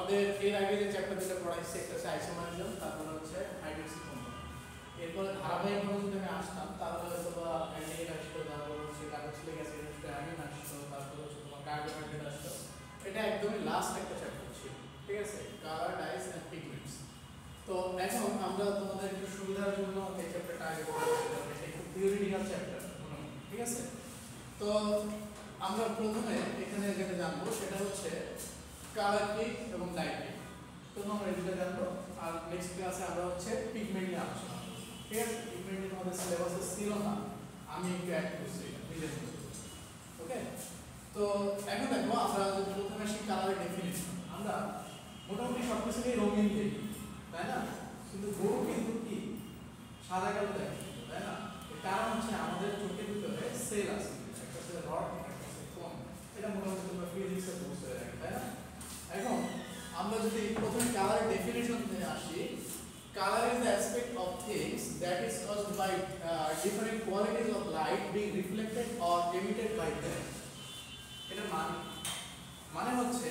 আমাদের এর আগে যে চ্যাপ্টার যেটা পড়াইছে একটা হচ্ছে আইসোমারিজম, তারপর হচ্ছে হাইড্রোক্সি কম্পাউন্ড। এরপরে ধারাবাহিকভাবে যদি আমি আসতাম তাহলে হয়তো বা অ্যালডিহাইড আসতো, তারপর হচ্ছে কার্বক্সিলিক অ্যাসিড আসতো, অ্যামিন আসতো, তারপর হচ্ছে তোমার কার্বোহাইড্রেট আসতো। এটা একদমই লাস্ট একটা চ্যাপ্টার ছিল, ঠিক আছে, কালার, ডাইস এন্ড পিগমেন্টস। তো এখন আমরা তোমাদের একটু সুবিধার জন্য এই চ্যাপ্টারটা আগে পড়াচ্ছি, এটা একটু থিওরিটিক্যাল চ্যাপ্টার, ঠিক আছে। তো আমরা প্রথমে এখানে যেটা জানবো সেটা হচ্ছে কালার কি এবং ডাই কি। প্রথমে আমরা এটা জানবো, আর নেক্সট ক্লাসে আমরা হচ্ছে পিগমেন্ট নিয়ে আলোচনা করব, ঠিক আছে। পিগমেন্ট আমাদের সিলেবাসে ছিল না, আমি একটু অ্যাড করছি নিজের মতো, ওকে। তো এখন দেখো আমরা যদি প্রথমে আসি কালারের ডেফিনিশন, আমরা মোটামুটি সবকিছুকেই রঙিন দেখি, তাই না, কিন্তু গরু কিন্তু কি সাদা কালো দেখে, তাই না। এর কারণ হচ্ছে আমাদের চোখের ভিতরে সেল আছে, একটা হচ্ছে রড, একটা হচ্ছে কোন। এটা মোটামুটি তোমরা ফিজিক্সে বুঝতে পারবে, তাই না। এখন আমরা যদি প্রথমে কালারের ডেফিনিশন নিয়ে আসি, color is the aspect of things that is caused by different qualities of light being reflected or emitted by them. এটা মানে হচ্ছে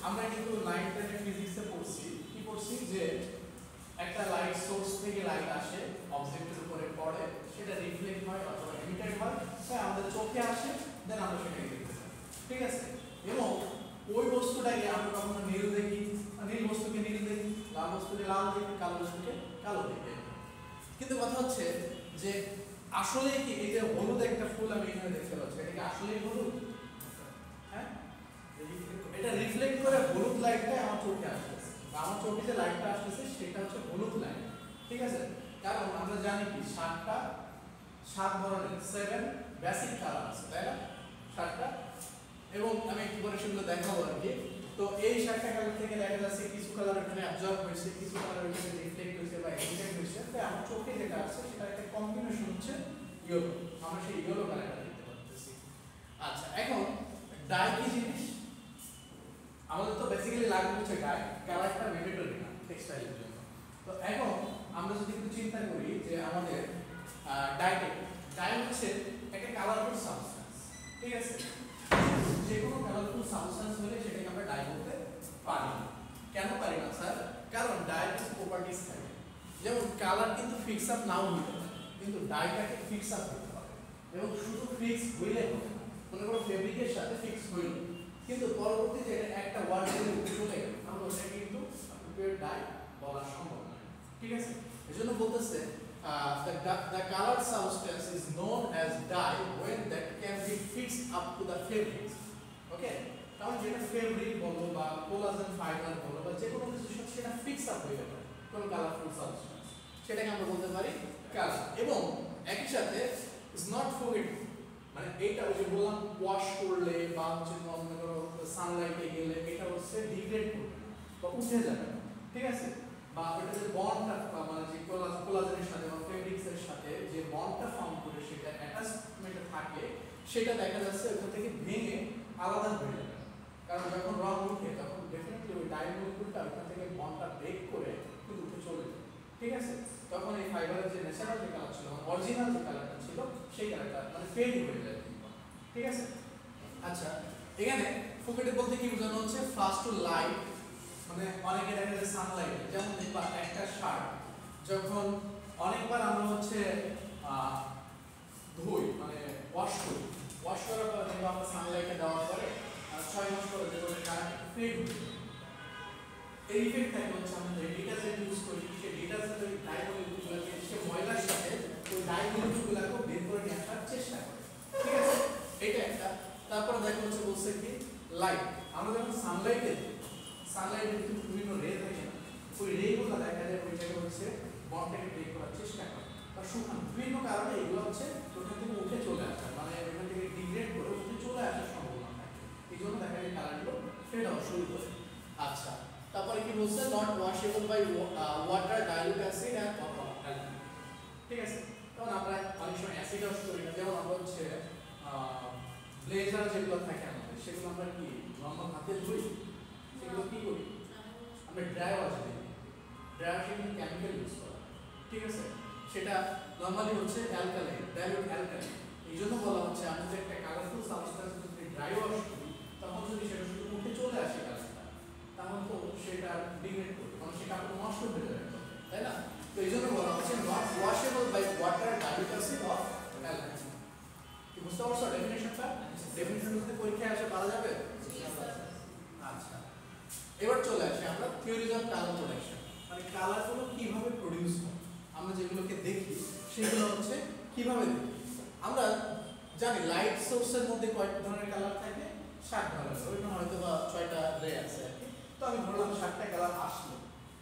আমরা কিন্তু 9 10 ফিজিক্সে পড়ছি, কি পড়ছি যে একটা লাইট সোর্স থেকে লাইট আসে, অবজেক্টের উপরে পড়ে, সেটা রিফ্লেক্ট হয় অথবা এমিটেড হয়, তাই আমাদের চোখে আসে, দেন আমরা সেটাকে দেখতে পাই, ঠিক আছে। এবং ওই বস্তুটাকে আমরা কখনো নীল দেখি, নীল বস্তুকে নীল দেখি, লাল বস্তুকে লাল দেখি, কালো বস্তুকে কালো দেখি। কিন্তু কথা হচ্ছে যে আসলে কি এই যে হলুদ একটা ফুল আমি এখানে দেখতে পাচ্ছি, এটা কি আসলেই হলুদ? হ্যাঁ, এটা রিফ্লেক্ট করে হলুদ লাইটটা আমার চোখে আসতেছে, বা আমার চোখে যে লাইটটা আসতেছে সেটা হচ্ছে হলুদ লাইট, ঠিক আছে। কারণ আমরা জানি কি 7 ধরনের 7 বেসিক কালার আছে, তাই না, 7টা। এবং আমি একটু পরে সেগুলো দেখাবো আর কি। তো এই 7টা কালার থেকে দেখা যাচ্ছে কিছু কালার এখানে অ্যাবজর্ব হয়েছে, কিছু কালার এখানে রিফ্লেক্ট হয়েছে বা এমিটেড হয়েছে, তাই আমার চোখে যেটা আছে সেটা একটা কম্বিনেশন হচ্ছে ইয়েলো, আমরা সেই ইয়েলো কালারটা দেখতে পাচ্ছি। আচ্ছা, এখন ডাই কি জিনিস? আমাদের তো বেসিক্যালি লাগবে হচ্ছে ডাই, কালারটা ম্যান্ডেটরি না টেক্সটাইলের জন্য। তো এখন আমরা যদি একটু চিন্তা করি যে আমাদের ডাই হচ্ছে একটা কালারফুল সাবস্টেন্স, ঠিক আছে। যে কোনো কালারফুল সাবস্টেন্স হলে সেটাকে আমরা ডাই বলতে পারি না। কেন পারি না স্যার? কারণ ডাইয়ের কিছু প্রপার্টিজ থাকে, যেমন কালার কিন্তু ফিক্স আপ নাও হতে পারে, কিন্তু ডাইটাকে ফিক্স আপ করতে পারে। এবং শুধু ফিক্স হইলে হবে না, মনে করো ফেব্রিকের সাথে ফিক্স হইল, কিন্তু পরবর্তীতে এটা একটা ওয়ার্ড দিয়ে চলে গেল, আমরা ওটাকে কিন্তু পিওর ডাই বলা সম্ভব নয়, ঠিক আছে। এজন্য বলতেছে the colored substance is known as dye when that can be fixed up to the fabric, okay. কারণ যেটা ফেব্রিক বলো বা কোলাজেন ফাইবার বলো বা যে কোনো কিছু সেটা ফিক্স আপ হয়ে যাবে কোন কালারফুল সাবস্টেন্স, সেটাকে আমরা বলতে পারি কালার। এবং একই সাথে ইজ নট ফরগেট, মানে এইটা ওই যে বললাম ওয়াশ করলে বা হচ্ছে মনে করো সানলাইটে গেলে এটা হচ্ছে ডিগ্রেড করবে না বা উঠে যাবে না, ঠিক আছে। বা এটা যে বন্ডটা মানে যে কোলাজেনের সাথে বা ফেব্রিক্সের সাথে যে বন্ডটা ফর্ম করে সেটা অ্যাটাচমেন্টে থাকে, সেটা দেখা যাচ্ছে ওখান থেকে ভেঙে আলাদা হয়ে যাবে। কারণ যখন রং উঠে তখন ডেফিনেটলি ওই ডাই মলিকুলটা ওখান থেকে বন্ডটা ব্রেক করে কিন্তু উঠে চলে যায়, ঠিক আছে। তখন এই ফাইবারের যে ন্যাচারাল যে কালার ছিল, অরিজিনাল যে কালারটা ছিল সেই কালারটা মানে ফেড হয়ে যায়, ঠিক আছে। আচ্ছা, এখানে ফোকেটে বলতে কি বোঝানো হচ্ছে? ফার্স্ট টু লাইট, মানে অনেকে দেখা যায় সানলাইট, যেমন দেখবা একটা শার্ট যখন অনেকবার আমরা হচ্ছে ধুই মানে ওয়াশ করার পরে দেখবা আমরা সানলাইটে দেওয়ার পরে 6 মাস পরে দেখবো কালার ফেড হয়ে যায়। এই ইফেক্ট থাকে হচ্ছে আমাদের ডিটারজেন্ট ইউজ করি, সেই ডিটারজেন্ট ওই ডাই মলিকুলগুলোকে সে ময়লার সাথে ওই ডাই মলিকুলগুলোকে বের করে নিয়ে আসার চেষ্টা করে, ঠিক আছে। এটা একটা। তারপরে দেখো হচ্ছে বলছে কি লাইট, আমরা যখন সানলাইটে কিন্তু বিভিন্ন রে থাকে না, ওই রেগুলো দেখা যায় ওইটাকে হচ্ছে বন্ডটাকে ব্রেক করার চেষ্টা করে বা শুকানো, বিভিন্ন কারণে এগুলো হচ্ছে ওখান থেকে উঠে চলে আসে, মানে ওখান থেকে ডিগ্রেড করে উঠে চলে আসার সম্ভাবনা থাকে, এই জন্য দেখা যায় কালারগুলো ফেড হওয়া শুরু করে। আচ্ছা, তারপরে কি বলছে? Not washable by water, dilute acid and alcohol, ঠিক আছে। তখন আমরা অনেক সময় অ্যাসিড ইউজ করি না, যেমন আমরা হচ্ছে ব্লেজার যেগুলো থাকে আমাদের সেগুলো আমরা কি নরমাল হাতে ধুই, সেগুলো কি করি আমরা ড্রাই ওয়াশ দিই, ড্রাই ওয়াশে কিন্তু কেমিক্যাল ইউজ করা, ঠিক আছে। সেটা নরমালি হচ্ছে অ্যালকালাইন, ডাইলুট অ্যালকালাইন। এই জন্য বলা হচ্ছে আমরা যে একটা কালারফুল সাবস্টেন্স যদি ড্রাই ওয়াশ করি তখন যদি সেটা শুধু উঠে চলে আসে কালারটা, তাহলে তো সেটা তাই না? তো এই জন্য বলা হচ্ছে not washable by water dilute acid of অ্যালকাইন। কি বুঝতে পারছো ডেফিনিশনটা? ডেফিনিশন যদি পরীক্ষায় আসে পারা যাবে? আচ্ছা, এবার চলে আসি আমরা থিওরিজ অফ কালার প্রোডাকশন, মানে কালারগুলো কিভাবে প্রডিউস হয়, আমরা যেগুলোকে দেখি সেগুলো হচ্ছে কিভাবে দেখি। আমরা জানি লাইট সোর্সের মধ্যে কয় ধরনের কালার থাকে, 7 ধরনের, ওইখানে হয়তো বা 6টা রে আছে আর কি। তো আমি ধরলাম 7টা কালার আসলো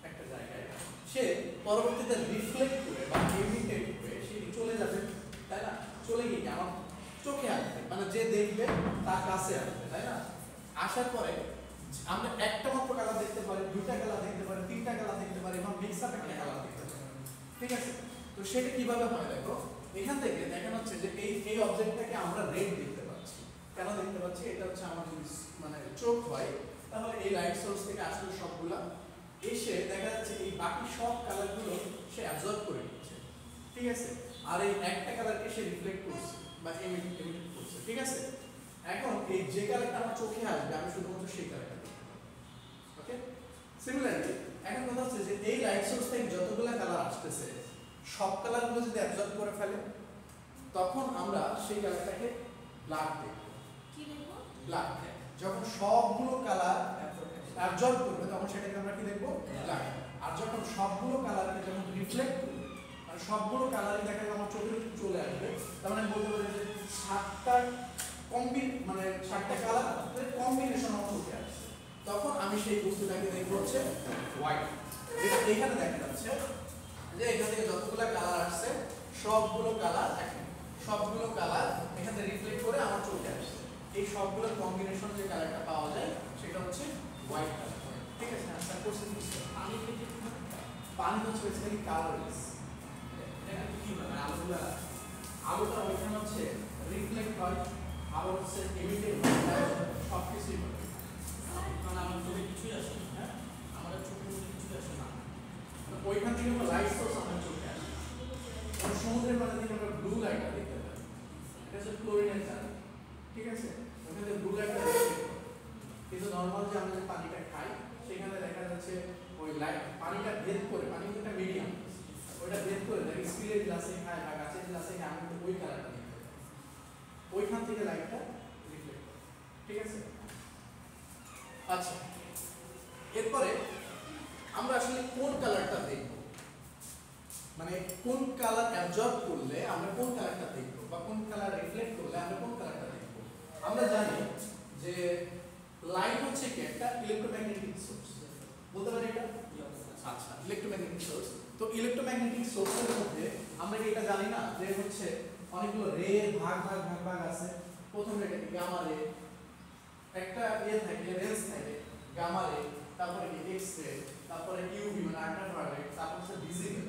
একটা জায়গায়, সে পরবর্তীতে রিফ্লেক্ট করে বা ইমিটেট করে সেটি চলে যাবে, তাই না? চলে গিয়ে আমার চোখে আসবে, মানে যে দেখবে তার কাছে আসবে, তাই না? আসার পরে আমরা একটা মাত্র কালার দেখতে পারি, 2টা কালার দেখতে পারি, 3টা কালার দেখতে পারি, এবং মিক্স আপ একটা কালার দেখতে পারি, ঠিক আছে? তো সেটা কিভাবে হয় দেখো, এখান থেকে দেখানো হচ্ছে যে এই অবজেক্টটাকে আমরা রেড দেখতে পাচ্ছি। কেন দেখতে পাচ্ছি? এটা হচ্ছে আমার যদি মানে চোখ হয়, তাহলে এই লাইট সোর্স থেকে আসলে সবগুলা এসে দেখা যাচ্ছে এই বাকি সব কালারগুলো সে অ্যাবজর্ব করে নিচ্ছে, ঠিক আছে? আর এই একটা কালারকে সে রিফ্লেক্ট করছে বা এমিট করছে, ঠিক আছে? এখন এই যে কালারটা আমার চোখে আসবে আমি শুধুমাত্র সেই কালারটা দেখতে পাবো, ওকে? সিমিলারলি এখন কথা হচ্ছে যে এই লাইট সোর্স থেকে যতগুলো কালার আসতেছে সব কালারগুলো যদি অ্যাবজর্ব করে ফেলে তখন আমরা সেই কালারটাকে ব্ল্যাক দেখব। কি দেখব? ব্ল্যাক। যখন সবগুলো কালার অ্যাবজর্ব করবে তখন সেটাকে আমরা কি দেখব? ব্ল্যাক। আর যখন সবগুলো কালারকে যখন রিফ্লেক্ট করবে, মানে সবগুলো কালারই দেখা যাবে আমার চোখে চলে আসবে, তার মানে বলতে পারি যে 7টা মানে 7টা কালার কম্বিনেশন আমার চোখে আসছে, তখন আমি সেই বস্তুটাকে দেখব হচ্ছে হোয়াইট। যেটা এখানে দেখা যাচ্ছে যে এখান থেকে যতগুলো কালার আসছে সবগুলো কালার এখানে রিফ্লেক্ট করে আমার চোখে আসছে। এই সবগুলোর কম্বিনেশন যে কালারটা পাওয়া যায় সেটা হচ্ছে হোয়াইট কালার, ঠিক আছে? আনসার কোশ্চেন দিচ্ছি। পানি হচ্ছে বেসিক্যালি কালারলেস। এটা কি মানে আলোটা ওইখানে হচ্ছে রিফ্লেক্ট হয়, আবার হচ্ছে এমিটেড হয়, সব কিছুই হয়। কারণ আমার চোখে কিছুই আসে না, হ্যাঁ, আমাদের চোখে কিছুই আসে না, ওইখান থেকে আমরা লাইট সোর্স আমাদের চোখে আসে। সমুদ্রের পানি থেকে আমরা ব্লু লাইটটা দেখতে পাই, এটা হচ্ছে ক্লোরিনের কারণ, ঠিক আছে? ওখানে থেকে ব্লু লাইটটা দেখতে পাই, কিন্তু নর্মাল যে আমরা যে পানিটা খাই সেখানে দেখা যাচ্ছে ওই লাইট পানিটা ভেদ করে, পানি কিন্তু একটা মিডিয়াম, ওইটা ভেদ করে দেখি স্টিলের গ্লাসে খায় বা কাঁচের গ্লাসে খায়, আমি কিন্তু ওই কালারটা দেখতে পাই, ওইখান থেকে লাইটটা রিফ্লেক্ট করে, ঠিক আছে? আচ্ছা, এরপরে আমরা আসলে কোন কালারটা দেখব, মানে কোন কালার অ্যাবজর্ব করলে আমরা কোন কালারটা দেখব বা কোন কালার রিফ্লেক্ট করলে আমরা কোন কালারটা দেখব। আমরা জানি যে লাইট হচ্ছে কি একটা ইলেকট্রোম্যাগনেটিক সোর্স, বলতে পারি এটা? আচ্ছা, ইলেকট্রোম্যাগনেটিক সোর্স। তো ইলেকট্রোম্যাগনেটিক সোর্সের মধ্যে আমরা কি এটা জানি না যে হচ্ছে অনেকগুলো রে ভাগ আছে। প্রথম রেটা কি গামা রে, একটা থাকে রেঞ্জ থাকে গামা রে, তারপরে কি এক্স রে, তারপরে ইউভি মানে আল্ট্রাভায়োলেট, তারপর হচ্ছে ভিজিবল,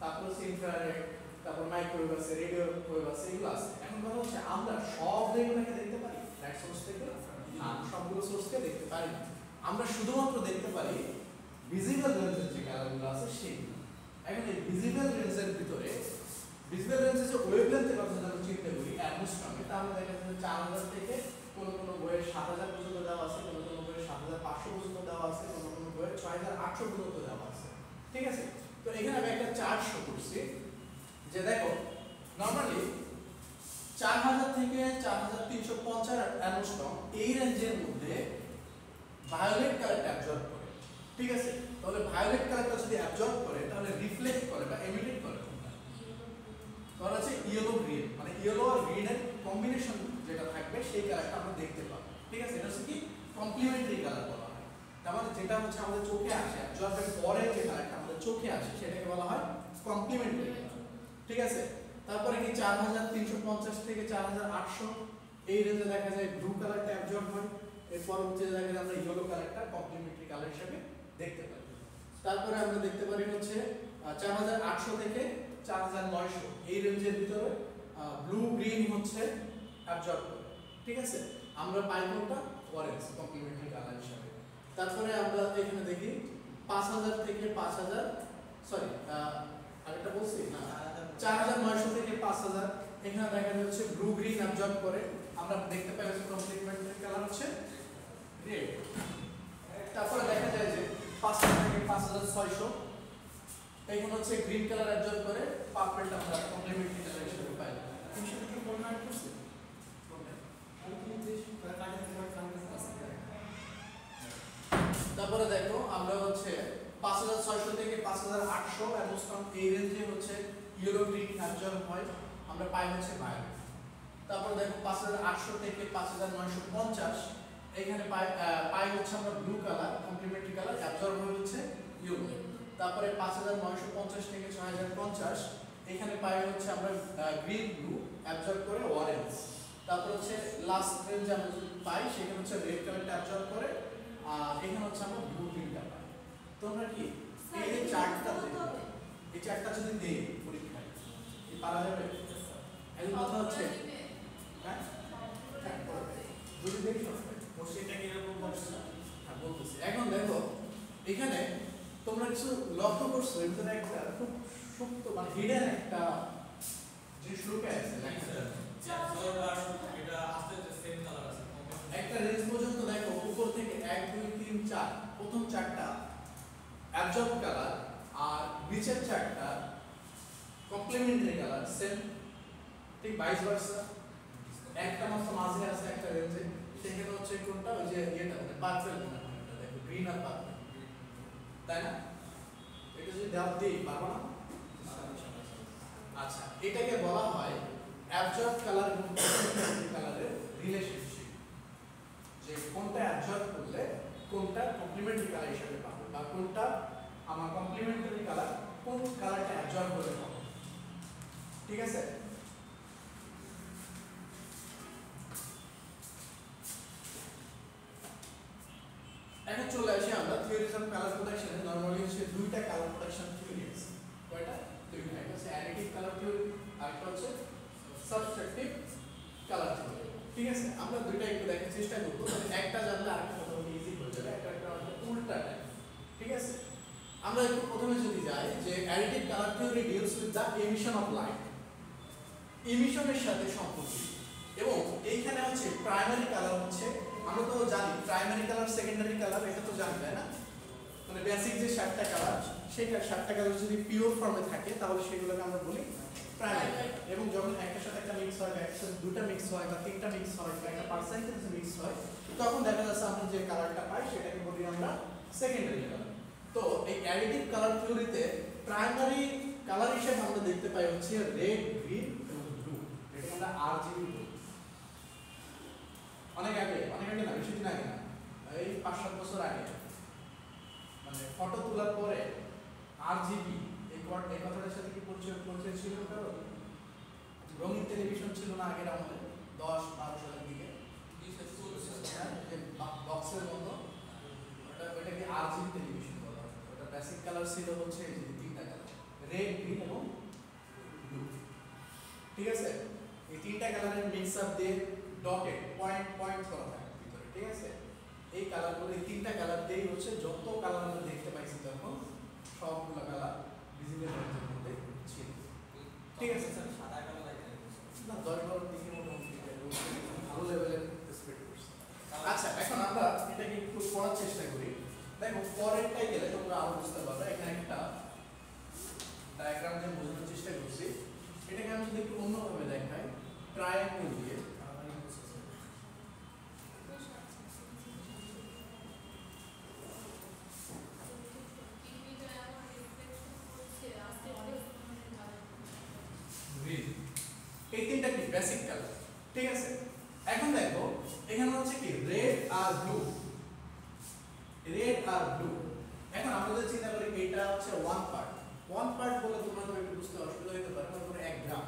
তারপর হচ্ছে ইনফ্রারেড, তারপর মাইক্রোওয়েভ আছে, রেডিও ওয়েভ আছে, এগুলো আছে। এখন কথা হচ্ছে আমরা সব রেগুলোকে দেখতে পারি লাইট সোর্স থেকে? না, সবগুলো সোর্সকে দেখতে পারি না। আমরা শুধুমাত্র দেখতে পারি ভিজিবল রেঞ্জের যে কালারগুলো আছে সেইগুলো। এখন এই ভিজিবল রেঞ্জের ভিতরে ভিজিবল রেঞ্জের যে ওয়েভলেন্থের কথা আমরা চিন্তা করি অ্যাটমসফিয়ারে, তাহলে দেখা যাচ্ছে 4000 থেকে কোন বইয়ে 7000 পর্যন্ত দেওয়া আছে, কোন বইয়ে 7500 পর্যন্ত দেওয়া আছে, কোন বইয়ে 6800 পর্যন্ত দেওয়া আছে, ঠিক আছে? তো এখানে আমি একটা চার্ট শো করছি যে দেখো নরমালি 4000 থেকে 4350 অ্যাংস্ট্রম এই রেঞ্জের মধ্যে ভায়োলেট কালারটা অ্যাবজর্ব করে, ঠিক আছে? তাহলে ভায়োলেট কালারটা যদি অ্যাবজর্ব করে তাহলে রিফ্লেক্ট করে বা এমিটেড করে কোনটা? তাহলে হচ্ছে ইয়েলো গ্রিন, মানে ইয়েলো আর গ্রিনের কম্বিনেশন যেটা থাকবে সেই কালারটা আমরা দেখতে পাবো, ঠিক আছে? এটা হচ্ছে কি কমপ্লিমেন্টারি কালার বলা হয়। তার মানে যেটা হচ্ছে আমাদের চোখে আসে অ্যাবজর্বের পরে যে কালারটা আমাদের চোখে আসে সেটাকে বলা হয় কমপ্লিমেন্টারি কালার, ঠিক আছে? তারপরে কি 4350 থেকে 4800 এই রেঞ্জে দেখা যায় ব্লু কালারটা অ্যাবজর্ব হয়, এর পরবর্তীতে দেখা যায় আমরা ইয়েলো কালারটা কমপ্লিমেন্টারি কালার হিসেবে দেখতে পাই। তারপরে আমরা দেখতে পারি হচ্ছে 4800 থেকে 4900 এই রেঞ্জের ভিতরে ব্লু গ্রিন হচ্ছে অ্যাবজর্ব করে, ঠিক আছে? আমরা পাই কোনটা? অরেঞ্জ কমপ্লিমেন্টারি কালার হিসেবে। তারপরে আমরা এখানে দেখি 5000 থেকে 5000 সরি আরেকটা বলছি না 4900 থেকে 5000 এখানে দেখা যাচ্ছে ব্লু গ্রিন অ্যাবজর্ব করে, আমরা দেখতে পাই হচ্ছে কমপ্লিমেন্টারি কালার হচ্ছে রেড। তারপরে দেখা যায় যে 5000 থেকে 5600 এখানে হচ্ছে গ্রিন কালার অ্যাবজর্ব করে, পার্পলটা আমরা কমপ্লিমেন্টারি কালার হিসেবে পাই। এই সাথে কি বলনা অ্যাড করছে তারপরে দেখো আমরা হচ্ছে 5600 থেকে 5800 অ্যামোস্ট্রম এই রেঞ্জে হচ্ছে ইউরো গ্রিন অ্যাবজর্ব হয়, আমরা পাই হচ্ছে ভায়োলেট। তারপর দেখো 5800 থেকে 5950 এখানে পাই হচ্ছে আমরা blue colour complementary colour absorb হয় হচ্ছে ইউরো। তারপরে 5950 থেকে 6050 এখানে পাই হচ্ছে আমরা গ্রিন ব্লু অ্যাবজর্ব করে অরেঞ্জ। তারপর হচ্ছে লাস্ট রেঞ্জ আমরা যদি পাই সেখানে হচ্ছে রেড কালারটা অ্যাবজর্ব করে, আর এখানে হচ্ছে আমরা ব্লু গ্রিনটা পাই। তোমরা কি এই যে চার্টটা এই চার্টটা যদি দেই পরীক্ষায় কি পারা যাবে? এর কথা হচ্ছে হ্যাঁ যদি দেখি সেটা কি এরকম বলছে হ্যাঁ বলতেছি। এখন দেখো এখানে তোমরা কিছু লক্ষ্য করছো এর ভিতরে একটা খুব সুপ্ত মানে হিডেন একটা জিনিস লুকিয়ে আছে এটা আস্তে আস্তে সেম কালার আছে একটা রেঞ্জ পর্যন্ত দেখো উপর থেকে 1 2 3 4 প্রথম চারটা অ্যাবজর্ব কালার আর নিচের চারটা কমপ্লিমেন্টারি কালার সেম, ঠিক ভাইস ভার্সা। একটা মাত্র মাঝে আছে একটা রেঞ্জে, সেখানে হচ্ছে কোনটা ওই যে এটা মানে পার্পল মনে হয় এটা দেখো গ্রিন আর পার্পল, তাই না? এটা যদি দাও দেই পারবো না। আচ্ছা এটাকে বলা হয় অ্যাবজর্ব কালার এবং কমপ্লিমেন্টারি কালারের রিলেশনশিপ, যে কোনটা অ্যাবজর্ব করলে কোনটা কমপ্লিমেন্টারি কালার হিসেবে পাবো বা কোনটা আমার কমপ্লিমেন্টারি কালার কোন কালারটা অ্যাবজর্ব করে পাবো, ঠিক আছে? এখন চলে আসি আমরা থিওরিজ অফ কালার প্রোডাকশনে। নরমালি হচ্ছে দুইটা কালার প্রোডাকশন থিওরি আছে, কয়টা? দুইটা। একটা হচ্ছে অ্যাডিটিভ কালার থিওরি আর একটা হচ্ছে সাবট্রাকটিভ কালার থিওরি, ঠিক আছে? আমরা দুইটা একটু দেখার চেষ্টা করব, একটা জানলে আরেকটা মোটামুটি ইজি হয়ে যাবে, একটা উল্টাটা, ঠিক আছে? আমরা একটু প্রথমে যদি যাই যে additive colour theory deals with the emission of light, এমিশনের সাথে সম্পর্কিত। এবং এইখানে হচ্ছে প্রাইমারি কালার হচ্ছে আমরা তো জানি প্রাইমারি কালার সেকেন্ডারি কালার এটা তো জানি তাই না? মানে বেসিক যে 7টা কালার সেই 7টা কালার যদি পিওর ফর্মে থাকে তাহলে সেগুলোকে আমরা বলি প্রাইমারি কালার। এবং যখন একটার সাথে একটা মিক্স হয় বা একসাথে দুটো মিক্স হয় বা তিনটা মিক্স হয় বা একটা পার্সেন্টেজ মিক্স হয় তখন দেখা যাচ্ছে আমরা যে কালারটা পাই সেটাকে বলি আমরা সেকেন্ডারি কালার। তো এই অ্যাডিটিভ কালার থিওরিতে প্রাইমারি কালার হিসেবে আমরা দেখতে পাই হচ্ছে রেড, গ্রিন এবং ব্লু, এটাকে আমরা আরজিবি বলি। অনেক আগে না, বেশি দিন আগে না, এই 5-7 বছর আগে মানে ফটো তোলার পরে আরজিবি এই কথাটার সাথে কি পরিচয় ছিল কারো? রঙিন টেলিভিশন ছিল না আগের আমলে 10-12 সালের দিকে, বক্সের মতো, ওটাকে আরজিবি টেলিভিশন বলা হয়। ওটা বেসিক কালার ছিল হচ্ছে এই যে তিনটা কালার রেড, গ্রিন এবং ব্লু, ঠিক আছে? এই তিনটা কালারের মিক্স আপ দিয়ে ডটেড পয়েন্ট করা থাকে ভিতরে, ঠিক আছে? এই কালারগুলো এই তিনটা কালার দিয়েই হচ্ছে যত কালার আমরা দেখতে পাইছি তখন সবগুলো কালার ভিজিবল রেঞ্জের মধ্যে ছিল, ঠিক আছে? স্যার সাদা কালো লাগে না 10-12 দিকে মোটামুটি ভালো লেভেলের স্প্রেড করছে। আচ্ছা এখন আমরা এটাকে একটু পড়ার চেষ্টা করি। দেখো পরেরটাই গেলে তোমরা আরো বুঝতে পারবে। এখানে একটা ডায়াগ্রাম দিয়ে বোঝানোর চেষ্টা করছি, এটাকে আমি যদি একটু অন্যভাবে দেখাই ট্রায়াঙ্গেল দিয়ে। এই তিনটা কি বেসিক কালার, ঠিক আছে? এখন দেখো এখানে হচ্ছে কি রেড আর ব্লু, এখন আমরা যদি চিন্তা করি এটা হচ্ছে ওয়ান পার্ট বলে তোমরা তো একটু বুঝতে অসুবিধা হতে পারে, মানে ধরো 1 গ্রাম,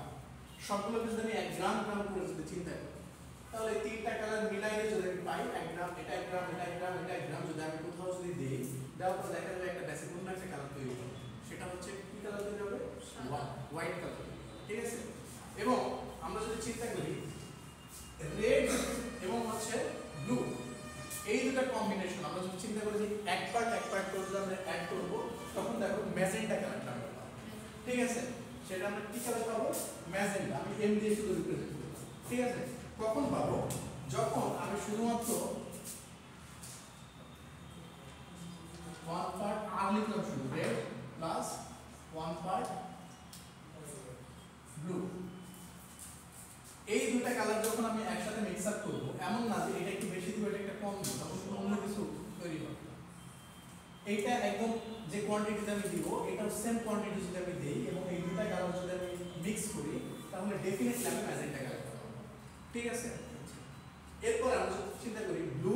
সবগুলোকে যদি আমি 1 গ্রাম করে যদি চিন্তা করি তাহলে এই তিনটা কালার মিলাইলে যদি আমি পাই 1 গ্রাম, এটা 1 গ্রাম, এটা 1 গ্রাম, এটা 1 গ্রাম, যদি আমি কোথাও যদি দিই দেওয়ার পর দেখা যাবে একটা বেসিক অন্য একটা কালার তৈরি হবে, সেটা হচ্ছে কি কালার তৈরি হবে? হোয়াইট কালার, ঠিক আছে? এবং আমরা যদি চিন্তা করি রেড এবং হচ্ছে ব্লু এই দুটো কম্বিনেশন আমরা যদি চিন্তা করি যে এক পার্ট করে যদি আমরা অ্যাড করব তখন দেখো ম্যাজেন্টা কালারটা আমরা পাবো, ঠিক আছে? সেটা আমরা কি কালার পাবো? ম্যাজেন্টা। আমি এম দিয়ে শুধু রিপ্রেজেন্ট করব, ঠিক আছে? কখন পাবো? যখন আমি শুধুমাত্র 1 পার্ট আর লিখলাম শুধু রেড প্লাস 1 পার্ট ব্লু। এই দুটো কালার যখন আমি একসাথে মিক্স আপ করব, এমন না যে এটা একটু বেশি দিব এটা একটা কম দিব, তখন কোনো অন্য কিছু তৈরি হবে। এইটা একদম যে কোয়ান্টিটিতে আমি দিব এটাও সেম কোয়ান্টিটি যদি আমি দেই এবং এই দুটো কালার যদি আমি মিক্স করি তাহলে ডেফিনেটলি আমি ম্যাজেন্টা কালার পাবো। ঠিক আছে, এরপর আমরা চিন্তা করি ব্লু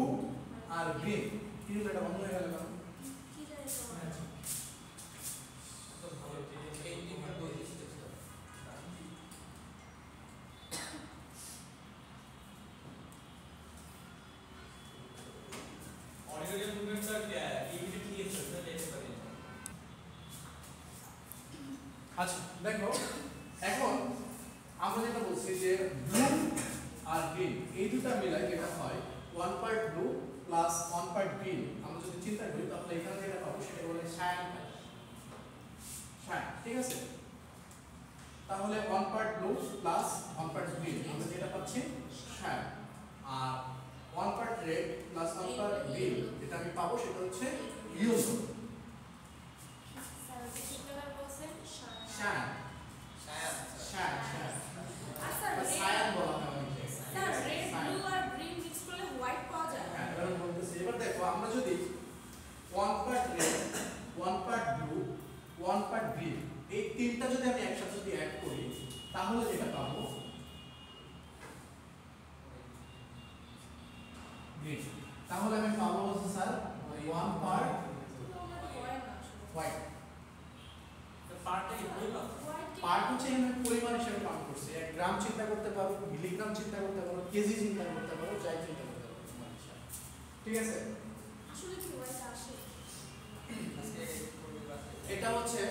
আর গ্রিন, কি হলো এটা বন্ধ হয়ে গেল কেন? কি জানি তো ভালো এই তিনটা বৈশিষ্ট্য ছিল। অডিও মুভমেন্টটা ইমিডিয়েটলি এসে দেখতে পারি। আচ্ছা দেখো, এখন আমরা যেটা বলছি যে ব্লু আর গ্রিন এই দুটো মিলাই যেটা হয় 1 part blue plus 1 part green, আমরা যদি চিন্তা করি তাহলে এখানে যেটা পাবো সেটা বলে শাইন। শাইন, ঠিক আছে। তাহলে 1 part blue plus 1 part green আমরা যেটা পাচ্ছি শাইন, আর 1 part red plus 1 part green যেটা আমি পাবো সেটা হচ্ছে ইয়েলো। স্যার কি কালার বলছেন? Shine, Shayan shine, shine. আচ্ছা শাইন বলা হয় অনেকে। স্যার রেড ব্লু আর গ্রিন মিক্স করলে হোয়াইট পাওয়া যায়। হ্যাঁ, এবার আমি বলতেছি, এবার দেখো আমরা যদি 1 part red 1 part blue 1 part green এই তিনটা যদি আমি একসাথে যদি অ্যাড করি তাহলে যেটা পাবো গ্রিন। তাহলে আমি পাবো হচ্ছে স্যার 1 পার্ট হোয়াইট। পার্টটা কি বলবো? পার্ট হচ্ছে এখানে পরিমাণ হিসেবে কাউন্ট করছে। 1 গ্রাম চিন্তা করতে পারো, মিলিগ্রাম চিন্তা করতে পারো, কেজি চিন্তা করতে পারো, যাই চিন্তা করতে পারো পরিমাণ হিসাবে। ঠিক আছে, আসলে কি হোয়াইট আসে? এটা হচ্ছে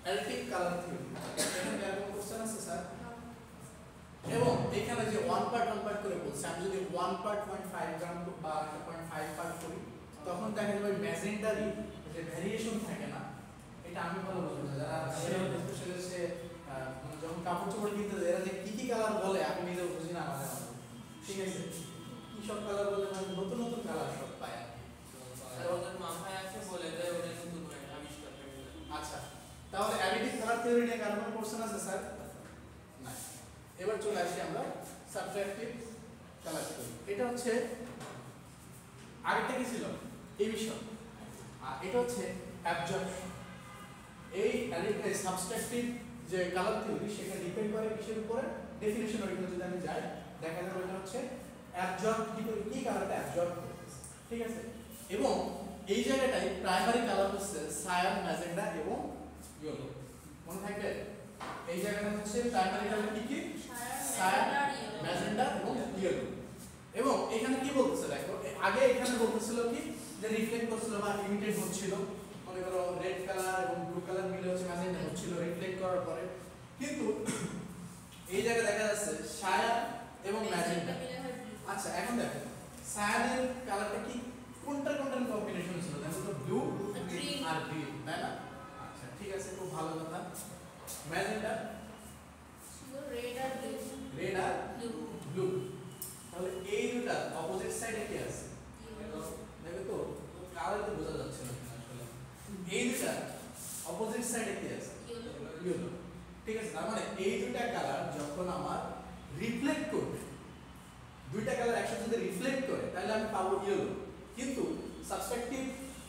অ্যালটিক কালার থিওরি। এখানে এরকম কোশ্চেন আছে স্যার, এবং এখানে যে 1 পার্ট করে বলছে, আমি যদি 1 পার্ট 0.5 গ্রাম বা 0.5 পার্ট করি তখন দেখা যাবে ম্যাজেন্টারি যে ভ্যারিয়েশন থাকে না, এটা আমি ভালো বুঝবো না। যারা স্পেশালি সে মানে যখন কাপড় চোপড় কিনতে যায় এরা যে কি কালার বলে আমি নিজেও বুঝি না আমাদের মতো। ঠিক আছে, কি সব কালার বলে মানে নতুন নতুন কালার সব পায় আর কি। ওদের মাথায় আছে বলে দেয় ওটা নতুন করে আবিষ্কার করে। আচ্ছা, তাহলে অ্যাডিটিভ কালার থিওরি নিয়ে কারো কোনো কোশ্চেন আছে স্যার? না। এবার চলে আসি আমরা সাবট্রাকটিভ কালার থিওরি। এটা হচ্ছে আরেকটা কি ছিল এমিশন, আর এটা হচ্ছে অ্যাবজর্পশন। এই সাবট্রাকটিভ যে কালার থিওরি সেটা ডিপেন্ড করে কিসের উপরে? ডেফিনিশন ওইখানে যদি আমি যাই দেখা যাবে এটা হচ্ছে অ্যাবজর্ব কি কালারটা অ্যাবজর্ব করতেছে। ঠিক আছে, এবং এই জায়গাটায় প্রাইমারি কালার হচ্ছে সায়ান, ম্যাজেন্টা এবং ইয়েলো। মনে থাকবে এই জায়গাটা হচ্ছে প্রাইমারি কালার কি কি? সায়ান, ম্যাজেন্টা এবং ইয়েলো। এবং এখানে কি বলতেছে দেখো, আগে এখানে বলতেছিল কি যে রিফ্লেক্ট করছিল বা ইমিটেট হচ্ছিল, মনে করো রেড কালার এবং ব্লু কালার মিলে হচ্ছে ম্যাজেন্টা হচ্ছিল রিফ্লেক্ট করার পরে, কিন্তু এই জায়গায় দেখা যাচ্ছে সায়ান এবং ম্যাজেন্টা। আচ্ছা এখন দেখো সায়ানের কালারটা কি কোনটার কম্বিনেশন ছিল? দেখো তো ব্লু আর গ্রিন, তাই না? আচ্ছা ঠিক আছে, খুব ভালো কথা। ম্যাজেন্টা ছিল রেড আর ব্লু। রেড আর ব্লু। তাহলে এই দুটো অপোজিট সাইডে কি আছে? দেখো তো কালার তো বোঝা যাচ্ছে না আসলে। এই দুটো অপোজিট সাইডে কি আছে? ইয়েলো। ঠিক আছে, তার মানে এই দুটো কালার যখন আমার রিফ্লেক্ট করবে, দুইটা কালার একসাথে যদি রিফ্লেক্ট করে তাহলে আমি পাবো ইয়েলো। কিন্তু সাবট্রাকটিভ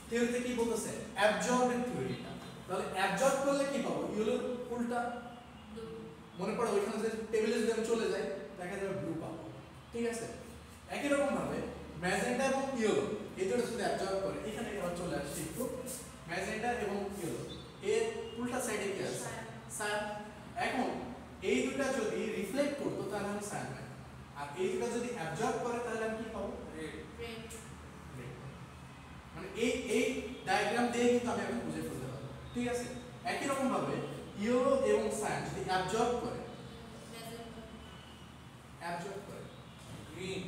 থিওরিতে কি বলতেছে? অ্যাবজর্বেন্ট থিওরিটা। তাহলে অ্যাবজর্ব করলে কি পাবো? ইয়েলোর উল্টা। মনে পড়ে ওইখানে যে টেবিলে যদি আমি চলে যাই দেখা যাবে ব্লু পাবো। ঠিক আছে, একই রকম ভাবে ম্যাজেন্টা এবং ইয়েলো এই দুটো যদি অ্যাবজর্ব করে, এখানে আবার চলে আসছে একটু ম্যাজেন্টা এবং ইয়েলো এর উল্টা সাইডে কি আছে? সায়ান। এখন এই দুটো যদি রিফ্লেক্ট করতো তাহলে আমি সায়ান পাই, আর এই দুটো যদি অ্যাবজর্ব করে তাহলে আমি কি পাবো? রেড। মানে এই ডায়াগ্রাম দিয়ে কিন্তু আমি এখন বুঝে ফেলতে পারবো। ঠিক আছে, একই রকম ভাবে ইয়েলো এবং সায়ান যদি অ্যাবজর্ব করে গ্রিন,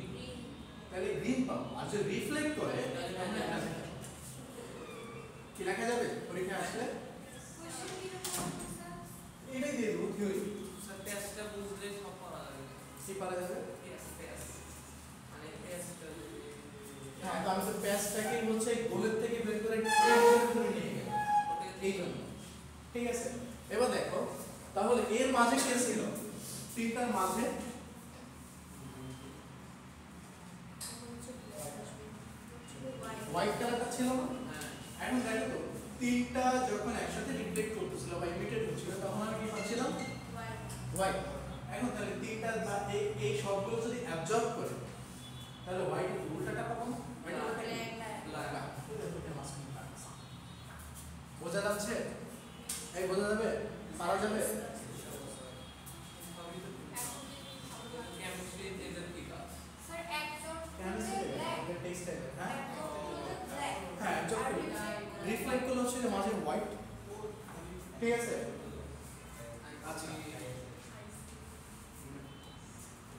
তাহলে গ্রিন পাবো, আর যদি রিফ্লেক্ট করে তাহলে আমরা ম্যাজেন্টা পাবো। কি লেখা যাবে পরীক্ষা আসলে? এটাই দিয়ে দেবো থিওরি। স্যার টেস্টটা বুঝলে সব পারা যাবে। কি পারা যাবে? টেস্ট মানে টেস্টটা হ্যাঁ, তো আমি তো প্যাচটাকে হচ্ছে গোলের থেকে বের করে ট্রেনের ভিতরে নিয়ে গেলাম এই জন্য। মাঝে কে ছিল? তিনটার মাঝে হোয়াইট কালারটা ছিল না? এখন দেখো তো তিনটা যখন একসাথে রিফ্লেক্ট করতেছিল বা ইমিটেট হচ্ছিল তখন আমি কি পাচ্ছিলাম? হোয়াইট। এখন তাহলে তিনটা বা এই সবগুলো যদি অ্যাবজর্ব করে তাহলে হোয়াইট উল্টাটা পাবো না? বোঝা যাচ্ছে? এই বোঝা যাবে? পারা যাবে? রিফ্লেক্ট করলে হচ্ছে যে মাঝে হোয়াইট, ঠিক আছে? আচ্ছা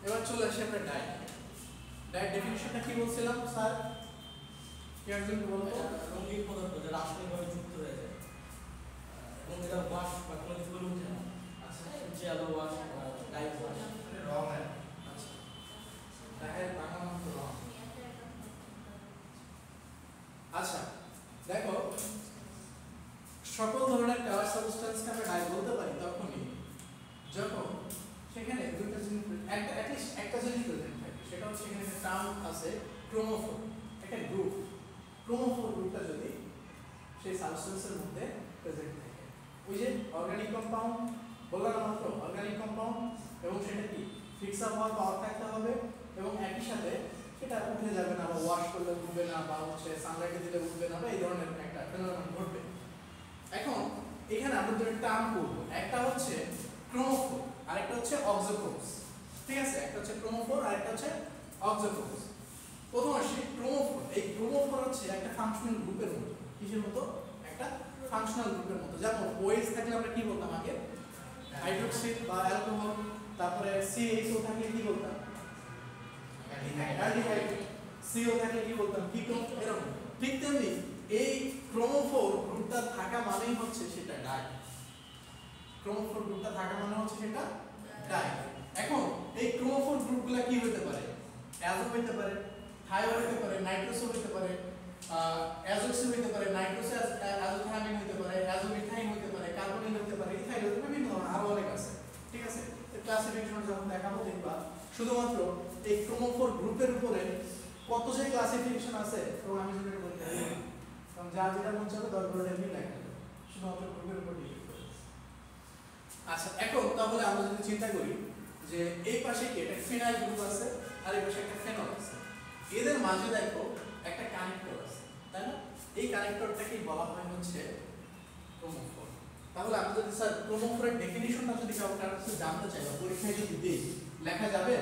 এবার চলে আসি আমরা ডাই। ডাই ডেফিনিশনটা কি বলছিলাম স্যার? কি একজন বলতো? রঙিন পদার্থ যা রাসায়নিকভাবে যুক্ত হয়ে যায় এবং এটা ওয়াশ বা কোনো কিছু বলে উঠে না। আচ্ছা যে আলো ওয়াশ ডাই ওয়াশ রং। আচ্ছা ডাইয়ের বাংলা নাম তো রং। আচ্ছা দেখো সকল ধরনের কালার সাবস্টেন্সকে আমরা ডাই বলতে পারি তখনই যখন সেখানে দুটো জিনিস একটা অ্যাটলিস্ট একটা জিনিস প্রেজেন্ট থাকে, সেটা হচ্ছে এখানে একটা টার্ম আছে ক্রোমোফোর, একটা গ্রুপ। ক্রোমোফোর গ্রুপটা যদি সেই সাবস্টেন্সের মধ্যে প্রেজেন্ট থাকে, ওই যে অর্গানিক কম্পাউন্ড বললাম মাত্র, অর্গানিক কম্পাউন্ড, এবং সেটা কি ফিক্স আপ হওয়ার পাওয়ার থাকতে হবে এবং একই সাথে সেটা উঠে যাবে না বা ওয়াশ করলে উঠবে না বা হচ্ছে সানলাইটে দিলে উঠবে না বা এই ধরনের একটা ফেনোমেনন ঘটবে। এখন এখানে আমরা দুটো টার্ম করব, একটা হচ্ছে ক্রোমোফোর আর একটা হচ্ছে অক্সোক্রোমস, ঠিক আছে? একটা হচ্ছে ক্রোমোফোর আর একটা হচ্ছে অক্সোক্রোমস। প্রথম আসি ক্রোমোফোর। এই ক্রোমোফোর হচ্ছে একটা ফাংশনাল গ্রুপের মতো। কিসের মতো? একটা ফাংশনাল গ্রুপের মতো। যেমন ওএইচ থাকলে আমরা কি বলতাম আগে? হাইড্রোক্সিল বা অ্যালকোহল। তারপরে সিএইচও থাকলে কি বলতাম? অ্যালডিহাইড। সিও থাকলে কি বলতাম? কিটোন। এরকম ঠিক তেমনি এই ক্রোমোফোর গ্রুপটা থাকা মানেই হচ্ছে সেটা ডাই। ক্রোমোফোর গ্রুপটা থাকা মানে হচ্ছে সেটা ডাই। এখন এই ক্রোমোফোর গ্রুপগুলো কি হতে পারে? অ্যাজো হতে পারে, থাইও হতে পারে, নাইট্রোসো হতে পারে, অ্যাজোক্সি হতে পারে, নাইট্রোসো অ্যাজোথায়ামিন হতে পারে, অ্যাজোমিথাইন হতে পারে, কার্বনিল হতে পারে, ইথাইল হতে পারে, বিভিন্ন ধরনের আরো অনেক আছে, ঠিক আছে? এই ক্লাসিফিকেশন যখন দেখাবো দেখবা শুধুমাত্র এই ক্রোমোফোর গ্রুপের উপরে কত যে ক্লাসিফিকেশন আছে এবং আমি যদি বলতে পারি, কারণ যা যেটা মন চাবে দরকার হলে এমনি লেখা যাবে, শুধুমাত্র গ্রুপের উপর ডিপেন্ড করে। আচ্ছা এখন তাহলে আমরা যদি চিন্তা করি যে এই পাশে কি একটা ফিনাইল গ্রুপ আছে আর এই পাশে একটা ফেনল আছে, এদের মাঝে দেখো একটা কানেক্টর আছে, তাই না? এই কানেক্টরটাকে বলা হয় হচ্ছে ক্রোমোফোর। তাহলে আমি যদি স্যার ক্রোমোফোরের ডেফিনিশনটা যদি কারো কাছে জানতে চাই বা পরীক্ষায় যদি দিই, লেখা যাবে?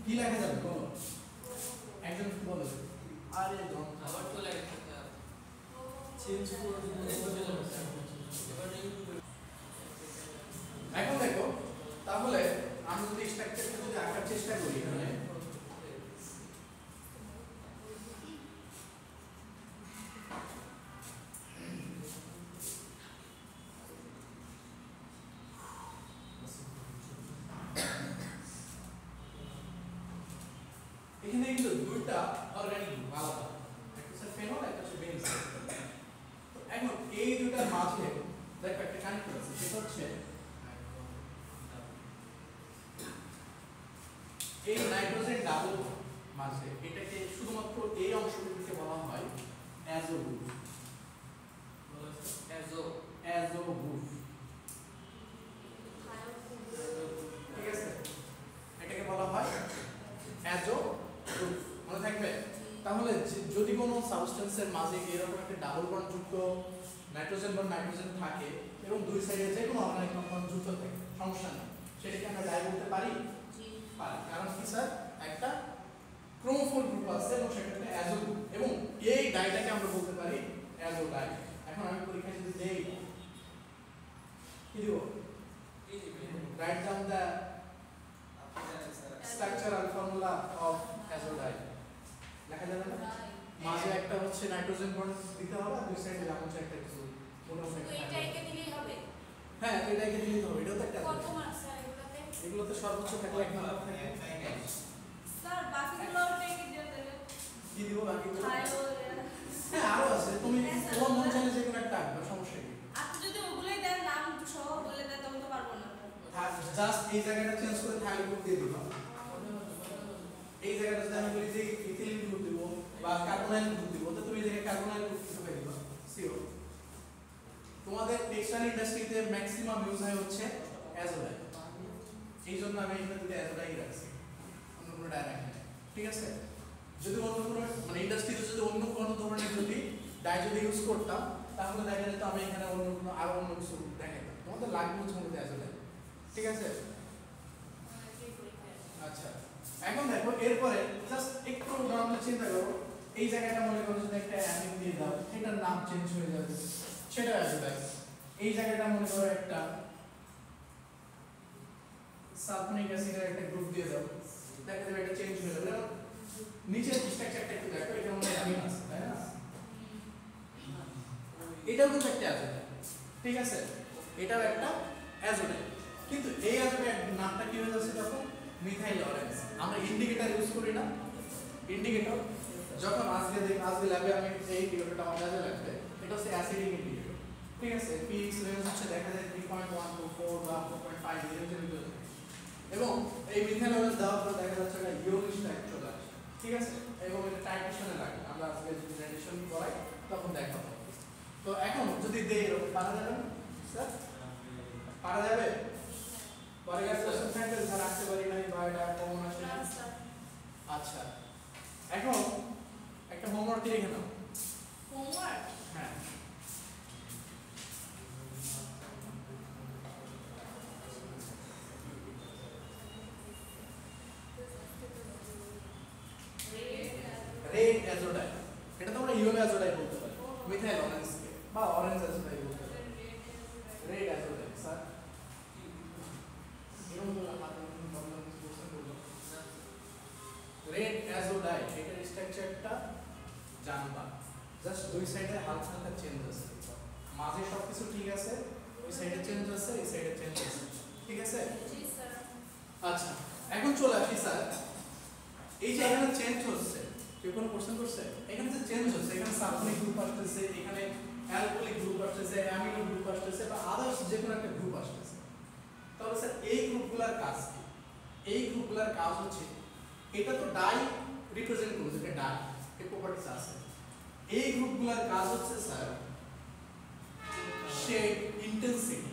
কি লেখা যাবে বলো? একজন কি বলে? আরে জন আবার তো লেখা চেঞ্জ করে এখন দেখো তাহলে আমি যদি স্ট্রাকচারটা যদি আঁকার চেষ্টা করি এখানে, এখানে কিন্তু দুইটা অর্গানিক গ্রুপ আলাদা, একটা হচ্ছে ফেনল একটা হচ্ছে বেনজিন। তো এখন এই দুটার মাঝে দেখো একটা কানেক্টর আছে, সেটা হচ্ছে এই নাইট্রোজেন ডাবল মাঝে, এটাকে শুধুমাত্র এই অংশটুকুকে বলা হয় অ্যাজো গ্রুপ। অ্যাজো গ্রুপ, ঠিক আছে? এটাকে বলা হয় অ্যাজো গ্রুপ, মনে থাকবে? তাহলে যদি কোনো সাবস্টেন্সের মাঝে এরকম একটা ডাবল বন্ড যুক্ত নাইট্রোজেন বা নাইট্রোজেন থাকে এবং দুই সাইডে যে কোনো অর্গানিক কম্পাউন্ড যুক্ত থাকে, সমস্যা নেই, সেটাকে আমরা ডাই বলতে পারি? পারি। কারণ কি স্যার? একটা ক্রোমোফোর গ্রুপ আছে এবং সেটাতে অ্যাজো গ্রুপ, এবং এই ডাইটাকে আমরা বলতে পারি অ্যাজো ডাই। এখন আমি পরীক্ষায় যদি দেই কি দিব? Write down the structural formula of azo dye. লেখা যাবে না? মাঝে একটা হচ্ছে নাইট্রোজেন বন্ড দিতে হবে আর দুই সাইডে যেমন একটা কিছু মোটামুটি একটা এইটাকে দিলেই হবে। হ্যাঁ এটাকে দিলেই হবে। এটাও তো একটা কত মার্কস স্যার এগুলোতে? এগুলোতে সর্বোচ্চ থাকলে 1 নাম্বার থাকে। স্যার বাকিগুলো টেকে দিয়ে দেবেন। কি দিব বাকিগুলো? থাইও হ্যাঁ আরো আছে, তুমি তোমার মন চাইলে যে কোনো একটা আঁকবে, সমস্যা কি? আপনি যদি ওগুলাই দেন নাম সহ বলে দেন তখন তো পারবো না। এই জায়গাটা চেঞ্জ করে থাইল গ্রুপ দিয়ে দিব, এই জায়গাটা যদি আমি বলি যে ইথিলিন গ্রুপ দিব বা কার্বনাইল গ্রুপ দিব, তো তুমি এই জায়গায় কার্বনাইল গ্রুপ হিসেবে দিবা সিওর। তোমাদের টেক্সটাইল ইন্ডাস্ট্রিতে ম্যাক্সিমাম ইউজ হয় হচ্ছে অ্যাজোডাইন, এই জন্য আমি এখানে দুটো অ্যাজোডাইন রাখছি, অন্য কোনো ডাই রাখি না, ঠিক আছে। যদি অন্য কোনো মানে ইন্ডাস্ট্রিতে যদি অন্য কোনো ধরনের যদি ডাই যদি ইউজ করতাম তাহলে দেখা যেত আমি এখানে অন্য কোনো আরো অন্য কিছু দেখাইতাম, তোমাদের লাগবে হচ্ছে মধ্যে অ্যাজোডাইন, ঠিক আছে। আচ্ছা এখন দেখো এরপরে জাস্ট একটু নরমাল চিন্তা করো, এই জায়গাটা মনে করো যদি একটা অ্যামিন দিয়ে দাও, এটার নাম চেঞ্জ হয়ে যাবে, সেটা অ্যাজোডাইন। এই জায়গাটা মনে করো একটা সালফোনিক অ্যাসিডের একটা গ্রুপ দিয়ে দাও, দেখা যাবে এটা চেঞ্জ হয়ে যাবে। নিচের স্ট্রাকচারটা একটু দেখো, এটা মনে হয় অ্যামিন আছে তাই না, এটাও কিন্তু একটা অ্যাজোডাইন, ঠিক আছে, এটাও একটা অ্যাজোডাইন। কিন্তু এই অ্যাজোডাইন নামটা কি হয়ে যাচ্ছে তখন মিথাইল অরেঞ্জ। আমরা ইন্ডিকেটর ইউজ করি না, ইন্ডিকেটর যখন আজকে ল্যাবে আমি এই ইন্ডিকেটরটা আমার কাজে লাগবে, এটা হচ্ছে অ্যাসিডিক ইন্ডিকেটর, ঠিক আছে। পিএইচ রেঞ্জ হচ্ছে দেখা যায় 3.1 to 4 বা 4.5 এর ভিতরে, এবং এই মিথাইল অরেঞ্জ দেওয়ার পর দেখা যাচ্ছে এটা ইয়োনিশ টাইপ চলে আসে, ঠিক আছে, এবং এটা টাইট্রেশনে লাগে। আমরা আজকে যদি রেডিয়েশন করাই তখন দেখাবো। তো এখন যদি দেই এরকম পারা যাবে না স্যার, পারা যাবে? পরে গেছে কোশ্চেন থাকলে স্যার আসতে পারি না বা এটা কমন আসে না। আচ্ছা এখন একটা হোমওয়ার্ক লিখে নাও। হোমওয়ার্ক হ্যাঁ রেড অ্যাজোডাইন, এটা তোমরা ইয়েলো অ্যাজোডাইন বলতে পারো, মিথাইল অরেঞ্জকে বা অরেঞ্জ অ্যাজোডাইন বলতে পারো। রেড অ্যাজোডাইন স্যার এরকম তো রেড অ্যাজোডাইন, এটার স্ট্রাকচারটা জানবা, জাস্ট দুই সাইডে হালকা হালকা চেঞ্জ আছে, মাঝে সবকিছু ঠিক আছে, ওই সাইডে চেঞ্জ আছে, এই সাইডে চেঞ্জ আছে, ঠিক আছে। জি স্যার। আচ্ছা এখন চলে আসি স্যার, এই যে এখানে চেঞ্জ হচ্ছে, কেউ কোনো কোশ্চেন করছে? এখানে যে চেঞ্জ হচ্ছে, এখানে সালফোনিক গ্রুপ আসতেছে, এখানে অ্যালকোহলিক গ্রুপ আসতেছে, অ্যামিনো গ্রুপ আসতেছে বা আদার্স যে কোনো একটা গ্রুপ আসতেছে, তাহলে স্যার এই গ্রুপগুলোর কাজ কি? এই গ্রুপগুলোর কাজ হচ্ছে, এটা তো ডাই রিপ্রেজেন্ট করছে, এটা ডাই এর প্রপার্টিজ আছে। এই গ্রুপগুলোর কাজ হচ্ছে sir shade intensity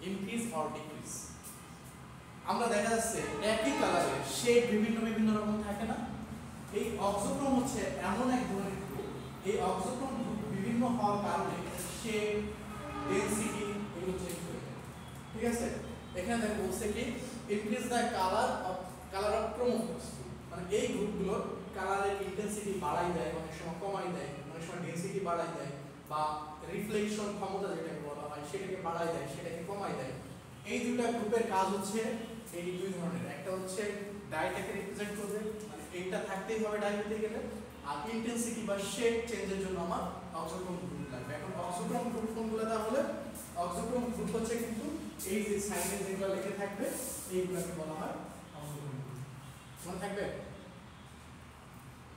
increase or decrease. আমরা দেখা যাচ্ছে একই কালারের শেড বিভিন্ন বিভিন্ন রকম থাকে না, এই অক্সোক্রোম হচ্ছে এমন এক ধরনের গ্রুপ, এই অক্সোক্রোম গ্রুপ বিভিন্ন হওয়ার কারণে শেড ডেনসিটি এগুলো চেঞ্জ হয়ে যায়, ঠিক আছে। এখানে দেখো বলছে কি ইনক্রিজ দ্য কালার অফ ক্রোমোফোর্স, মানে এই গ্রুপগুলোর কালারের ইন্টেন্সিটি বাড়াই দেয়, অনেক সময় কমাই দেয়, অনেক সময় ডেনসিটি বাড়াই দেয়, বা রিফ্লেকশন ক্ষমতা যেটাকে বলা হয় সেটাকে বাড়াই দেয়, সেটাকে কমাই দেয়। এই দুটো গ্রুপের কাজ হচ্ছে এই দুই ধরনের, একটা হচ্ছে ডাইটাকে রিপ্রেজেন্ট করবে, মানে এইটা থাকতেই হবে ডাই হতে গেলে, আর ইন্টেন্সিটি বা শেড চেঞ্জের জন্য আমার অক্সোক্রোম গ্রুপ লাগবে। এখন অক্সোক্রোম গ্রুপ কোনগুলো তাহলে? অক্সোক্রোম গ্রুপ হচ্ছে কিন্তু এই যে সাইডে যেগুলো লেখা থাকবে এইগুলোকে বলা হয় অক্সোক্রোম গ্রুপ। মনে থাকবে?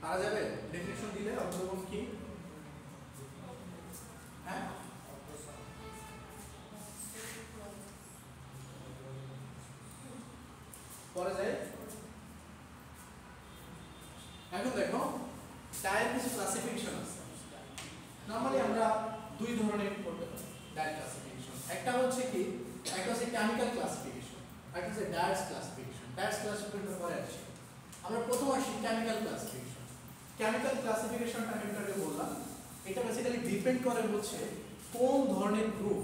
পারা যাবে ডেফিনিশন দিলে অক্সোক্রোম কি? হ্যাঁ পরে যায়। এখন দেখো ডায়ের কিছু ক্লাসিফিকেশন আছে। নরমালি আমরা দুই ধরনের করতে পারি ডায়ের ক্লাসিফিকেশন, একটা হচ্ছে কি, একটা হচ্ছে কেমিক্যাল ক্লাসিফিকেশন, একটা হচ্ছে ডায়েস ক্লাসিফিকেশন। ডায়েস ক্লাসিফিকেশন পরে আসি, আমরা প্রথম আসি কেমিক্যাল ক্লাসিফিকেশন। কেমিক্যাল ক্লাসিফিকেশনটা আমি একটু বললাম, এটা বেসিক্যালি ডিপেন্ড করে হচ্ছে কোন ধরনের গ্রুপ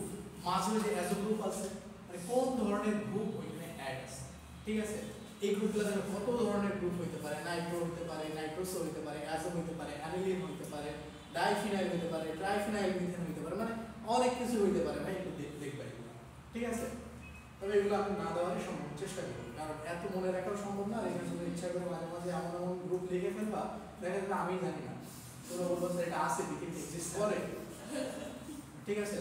মাঝে যে অ্যাজো গ্রুপ আছে, মানে কোন ধরনের গ্রুপ ওইখানে অ্যাড আছে, ঠিক আছে। এই গ্রুপগুলো দেখো কত ধরনের গ্রুপ হইতে পারে, নাইট্রো হইতে পারে, নাইট্রোসো হইতে পারে, অ্যাজো হইতে পারে, অ্যানিলিন হইতে পারে, ডাইফিনাইল হইতে পারে, ট্রাইফিনাইল মিথেন হইতে পারে, মানে অনেক কিছু হইতে পারে ভাই, একটু দেখবে এগুলো, ঠিক আছে। তবে এগুলো আপনি না দেওয়ারই সম্ভব চেষ্টা করুন, কারণ এত মনে রাখাও সম্ভব না। এখানে যদি ইচ্ছা করে মাঝে মাঝে এমন এমন গ্রুপ লিখে ফেলবা, দেখা যাবে আমি জানি না, তোমরা বলবো এটা আছে দিকে এক্সিস্ট করে, ঠিক আছে।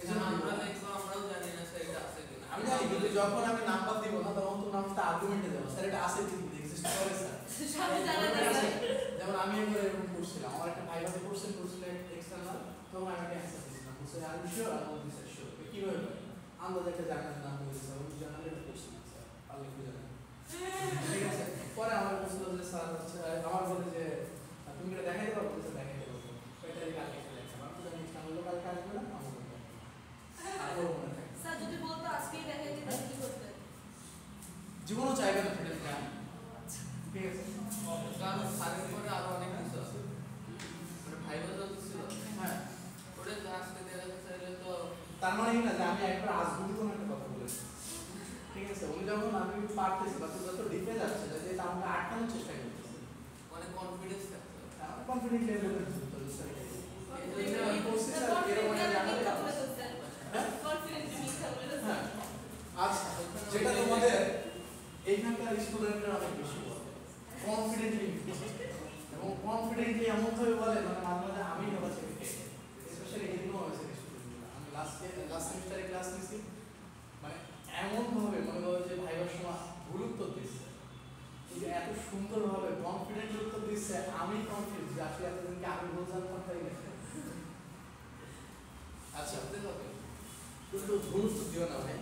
এজন্য আমরা দেখবো আমরাও জানি না স্যার এটা আছে কিনা। আমি জানি, কিন্তু যখন আমি নাম্বার দিব না তখন তো নামটা আর্গুমেন্টে দেবো, স্যার এটা আছে দিকে এক্সিস্ট করে স্যার। সামনে জানা আছে। যেমন আমি একবার এরকম করছিলাম, আমার একটা ভাইভাতে কোশ্চেন করছিল এক্সটার্নাল, তখন আমি একটা অ্যান্সার দিয়েছিলাম, বলছে আর ইউ শিওর? আমি বলছি স্যার শিওর। কিভাবে পারি? আন্দাজ একটা জার্নালের নাম বলেছে, ওই জার্নালে এটা করছিলাম স্যার, পারলে খুঁজে নেন। ঠিক আছে, পরে আমার বলছিল যে স্যার হচ্ছে আমার বলে যে তুমি এটা দেখাইতে পারবো, বলছে দেখাইতে পারবো, ওইটাই কালকে খেলে আমার তো জানি ইচ্ছা হলো কালকে আসবে না আমার বলবো আর ওর মনে থাকে স্যার যদি বলতো আজকেই দেখাই দিতে কি করতেন? জীবনও চাইবে না সেটা জ্ঞান। ঠিক আছে, কারণ স্যারের পরে আরো অনেক কিছু আছে, মানে ভাইবা যত ছিল হ্যাঁ ওটা আজকে দেখাতে চাইলে তো তার মানে কি না যে আমি একবার আজগুবি কোনো একটা কথা বলেছি। ঠিক আছে, উনি যখন আমি পারতেছি বা যত ডিপে যাচ্ছে যে এটা আমাকে আটকানোর চেষ্টা করতেছে, মানে কনফিডেন্স থাকতে হবে। কনফিডেন্ট লেভেলের যুক্ত হচ্ছে হ্যাঁ। আচ্ছা, যেটা তোমাদের এইখানকার স্টুডেন্টরা অনেক বেশি বলে কনফিডেন্টলি, এবং কনফিডেন্টলি এমন ভাবে বলে মানে মাঝে মাঝে আমি ভাবা ছেড়ে স্পেশালি হিন্দু হয়েছে স্টুডেন্টগুলো। আমি লাস্ট সেমিস্টারে ক্লাস নিয়েছি, মানে এমন ভাবে মনে করো যে ভাইবার সময় ভুল উত্তর দিচ্ছে, যে এত সুন্দরভাবে কনফিডেন্ট উত্তর দিচ্ছে, আমি কনফিউজ যে আসলে এতদিনকে আমি ভুল জানতাম তাই না। আচ্ছা, কিন্তু ভুল উত্তর দিও না ভাই।